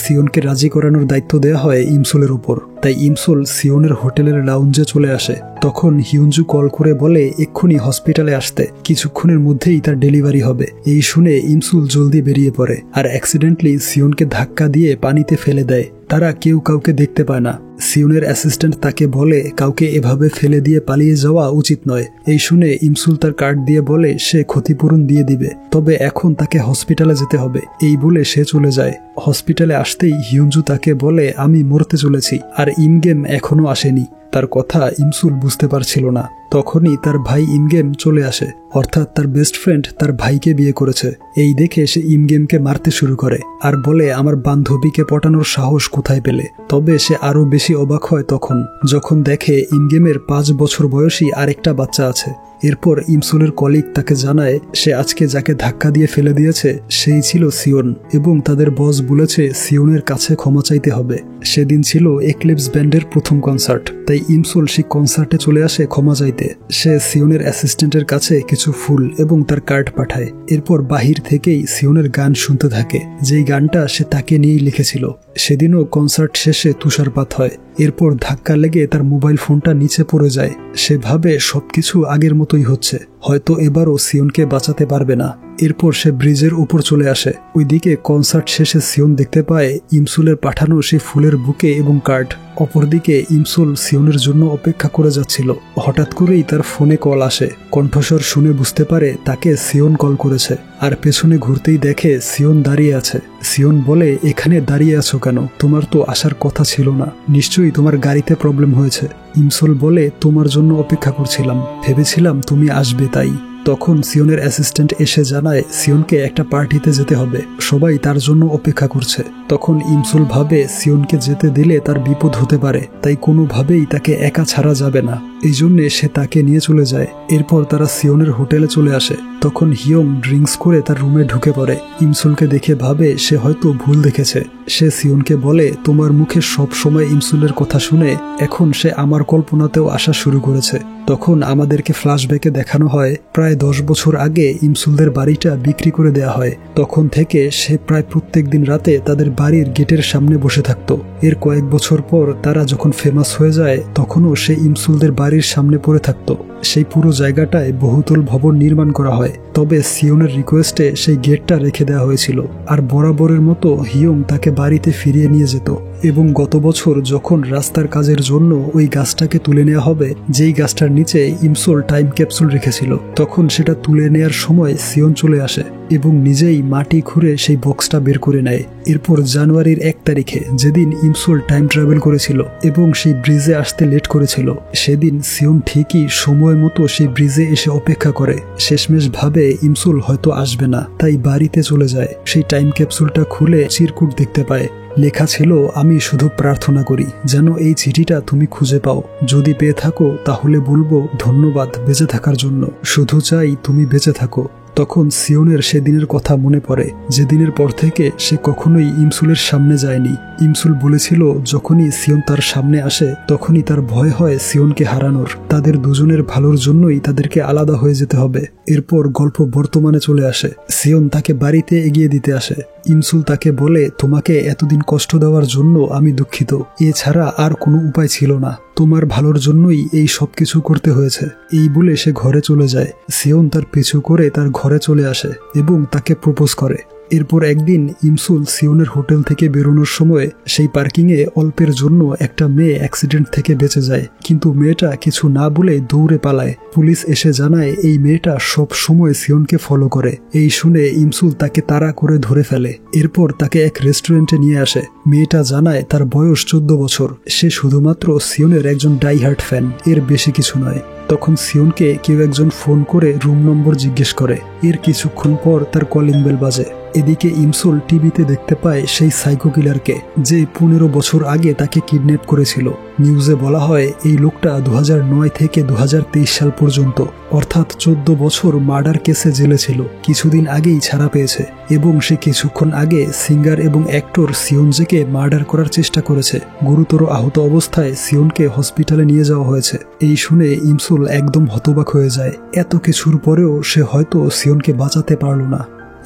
সিওনকে রাজি করানোর দায়িত্ব দেওয়া হয় ইমসুলের উপর। তাই ইমসুল সিওনের হোটেলের লাউঞ্জে চলে আসে। তখন হিউনজু কল করে বলে এক্ষুনি হসপিটালে আসতে, কিছুক্ষণের মধ্যেই তার ডেলিভারি হবে। এই শুনে ইমসুল জলদি বেরিয়ে পড়ে, আর অ্যাক্সিডেন্টলি সিওনকে ধাক্কা দিয়ে পানিতে ফেলে দেয়। তারা কেউ কাউকে দেখতে পায় না। সিওনের অ্যাসিস্ট্যান্ট তাকে বলে কাউকে এভাবে ফেলে দিয়ে পালিয়ে যাওয়া উচিত নয়। এই শুনে ইমসুল তার কার্ড দিয়ে বলে সে ক্ষতিপূরণ দিয়ে দিবে, তবে এখন তাকে হসপিটালে যেতে হবে। এই বলে সে চলে যায়। হসপিটালে আসতেই হিউনজু তাকে বলে আমি মরতে চলেছি, আর ইমগেম এখনো আসেনি। তার কথা ইমসুল বুঝতে পারছিল না। তখনই তার ভাই ইমগেম চলে আসে, অর্থাৎ তার বেস্ট ফ্রেন্ড তার ভাইকে বিয়ে করেছে। এই দেখে সে ইমগেমকে মারতে শুরু করে, আর বলে আমার বান্ধবীকে পটানোর সাহস কোথায় পেলে। তবে সে আরো বেশি অবাক হয় তখন যখন দেখে ইমগেমের 5 বছর বয়সী আরেকটা বাচ্চা আছে। এরপর ইমসুলের কলিগ তাকে জানায় সে আজকে যাকে ধাক্কা দিয়ে ফেলে দিয়েছে সেই ছিল সিওন, এবং তাদের বস বলেছে সিওনের কাছে ক্ষমা চাইতে হবে। সেদিন ছিল এক্লিপস ব্যান্ডের প্রথম কনসার্ট, তাই ইমসুল সেই কনসার্টে চলে আসে ক্ষমা চাইতে। সে সিওনের অ্যাসিস্ট্যান্টের কাছে কিছু ফুল এবং তার কার্ড পাঠায়। এরপর বাহির থেকেই সিওনের গান শুনতে থাকে, যেই গানটা সে তাকে নিয়েই লিখেছিল। সেদিনও কনসার্ট শেষে তুষারপাত হয়। এরপর ধাক্কা লেগে তার মোবাইল ফোনটা নিচে পড়ে যায়। সে ভাবে সবকিছু আগের মতোই হচ্ছে, হয়তো এবারও সিওনকে বাঁচাতে পারবে না। এরপর সে ব্রিজের উপর চলে আসে। ওইদিকে কনসার্ট শেষে সিওন দেখতে পায় ইমসুলের পাঠানো সেই ফুলের বুকে এবং কার্ড। অপরদিকে ইমসুল সিওনের জন্য অপেক্ষা করে যাচ্ছিল। হঠাৎ করেই তার ফোনে কল আসে। কণ্ঠস্বর শুনে বুঝতে পারে তাকে সিওন কল করেছে, আর পেছনে ঘুরতেই দেখে সিওন দাঁড়িয়ে আছে। সিওন বলে এখানে দাঁড়িয়ে আছো কেন? তোমার তো আসার কথা ছিল না, নিশ্চয়ই তোমার গাড়িতে প্রবলেম হয়েছে। ইমসুল বলে তোমার জন্য অপেক্ষা করছিলাম, ভেবেছিলাম তুমি আসবে তাই। তখন সিওনের অ্যাসিস্ট্যান্ট এসে জানায় সিওনকে একটা পার্টিতে যেতে হবে, সবাই তার জন্য অপেক্ষা করছে। তখন ইমসুল ভাবে সিওনকে যেতে দিলে তার বিপদ হতে পারে, তাই কোনোভাবেই তাকে একা ছাড়া যাবে না। এই জন্যে সে তাকে নিয়ে চলে যায়। এরপর তারা সিওনের হোটেলে চলে আসে। তখন হিয়ং ড্রিঙ্কস করে তার রুমে ঢুকে পড়ে। ইমসুলকে দেখে ভাবে সে হয়তো ভুল দেখেছে। সে সিওনকে বলে, তোমার মুখে সব সময় ইমসুলের কথা শুনে এখন সে আমার কল্পনাতেও আসা শুরু করেছে। তখন আমাদেরকে ফ্ল্যাশব্যাকে দেখানো হয় প্রায় 10 বছর আগে ইমসুলদের বাড়িটা বিক্রি করে দেয়া হয়। তখন থেকে সে প্রায় প্রত্যেক দিন রাতে তাদের বাড়ির গেটের সামনে বসে থাকত। এর কয়েক বছর পর তারা যখন ফেমাস হয়ে যায় তখনও সে ইমসুলদের বাড়ির সামনে পড়ে থাকত। সেই পুরো জায়গাটায় বহুতল ভবন নির্মাণ করা হয়, তবে সিওনের রিকোয়েস্টে সেই গেটটা রেখে দেওয়া হয়েছিল। আর বরাবরের মতো হিয়ং তাকে বাড়িতে ফিরিয়ে নিয়ে যেত। এবং গত বছর যখন রাস্তার কাজের জন্য ওই গাছটাকে তুলে নেওয়া হবে, যেই গাছটার নিচে ইমসুল টাইম ক্যাপসুল রেখেছিল, তখন সেটা তুলে নেওয়ার সময় সিওন চলে আসে এবং নিজেই মাটি খুঁড়ে সেই বক্সটা বের করে নেয়। এরপর জানুয়ারির 1 তারিখে, যেদিন ইমসুল টাইম ট্রাভেল করেছিল এবং সেই ব্রিজে আসতে লেট করেছিল, সেদিন সিওন ঠিকই সময় মতো সেই ব্রিজে এসে অপেক্ষা করে। শেষমেশ ভাবে ইমসুল হয়তো আসবে না, তাই বাড়িতে চলে যায়। সেই টাইম ক্যাপসুলটা খুলে চিরকুট দেখতে পায়। লেখা ছিল, আমি শুধু প্রার্থনা করি যেন এই চিঠিটা তুমি খুঁজে পাও। যদি পেয়ে থাকো তাহলে বলবো ধন্যবাদ বেঁচে থাকার জন্য। শুধু চাই তুমি বেঁচে থাকো। তখন সিওনের সেদিনের কথা মনে পড়ে, যেদিনের পর থেকে সে কখনোই ইমসুলের সামনে যায়নি। ইমসুল বলেছিল যখনই সিওন তার সামনে আসে তখনই তার ভয় হয় সিওনকে হারানোর। তাদের দুজনের ভালোর জন্যই তাদেরকে আলাদা হয়ে যেতে হবে। এরপর গল্প বর্তমানে চলে আসে। সিওন তাকে বাড়িতে এগিয়ে দিতে আসে। ইমসুল তাকে বলে, তোমাকে এতদিন কষ্ট দেওয়ার জন্য আমি দুঃখিত। এছাড়া আর কোনো উপায় ছিল না। তোমার ভালোর জন্যই এই সব কিছু করতে হয়েছে। এই বলে সে ঘরে চলে যায়। সিওন তার পিছু করে তার ঘরে চলে আসে এবং তাকে প্রপোজ করে। এরপর একদিন ইমসুল সিওনের হোটেল থেকে বেরোনোর সময় সেই পার্কিংয়ে অল্পের জন্য একটা মেয়ে অ্যাক্সিডেন্ট থেকে বেঁচে যায়, কিন্তু মেয়েটা কিছু না বলে দৌড়ে পালায়। পুলিশ এসে জানায় এই মেয়েটা সব সময় সিওনকে ফলো করে। এই শুনে ইমসুল তাকে তাড়া করে ধরে ফেলে। এরপর তাকে এক রেস্টুরেন্টে নিয়ে আসে। মেয়েটা জানায় তার বয়স 14 বছর। সে শুধুমাত্র সিওনের একজন ডাইহার্ট ফ্যান, এর বেশি কিছু নয়। তখন সিওনকে কেউ একজন ফোন করে রুম নম্বর জিজ্ঞেস করে। এর কিছুক্ষণ পর তার কলিং বেল বাজে। এদিকে ইমসুল টিভিতে দেখতে পায় সেই সাইকো কিলারকে, যে 15 বছর আগে তাকে কিডন্যাপ করেছিল। নিউজে বলা হয় এই লোকটা 2009 থেকে 2023 সাল পর্যন্ত, অর্থাৎ 14 বছর মার্ডার কেসে জেলে ছিল। কিছুদিন আগেই ছাড়া পেয়েছে এবং সে কিছুক্ষণ আগে সিঙ্গার এবং অ্যাক্টর সিওনজেকে মার্ডার করার চেষ্টা করেছে। গুরুতর আহত অবস্থায় সিওনকে হসপিটালে নিয়ে যাওয়া হয়েছে। এই শুনে ইমসুল একদম হতবাক হয়ে যায়। এত কিছুর পরেও সে হয়তো সিওনকে বাঁচাতে পারল না।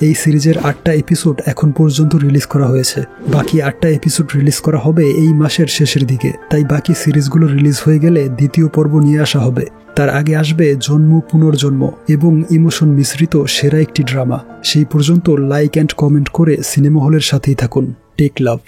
এই সিরিজের 8টা এপিসোড এখন পর্যন্ত রিলিজ করা হয়েছে। বাকি 8টা এপিসোড রিলিজ করা হবে এই মাসের শেষের দিকে। তাই বাকি সিরিজগুলো রিলিজ হয়ে গেলে দ্বিতীয় পর্ব নিয়ে আসা হবে। তার আগে আসবে জন্ম পুনর্জন্ম এবং ইমোশন মিশ্রিত সেরা একটি ড্রামা। সেই পর্যন্ত লাইক অ্যান্ড কমেন্ট করে সিনেমা হলের সাথেই থাকুন। টেক লাভ।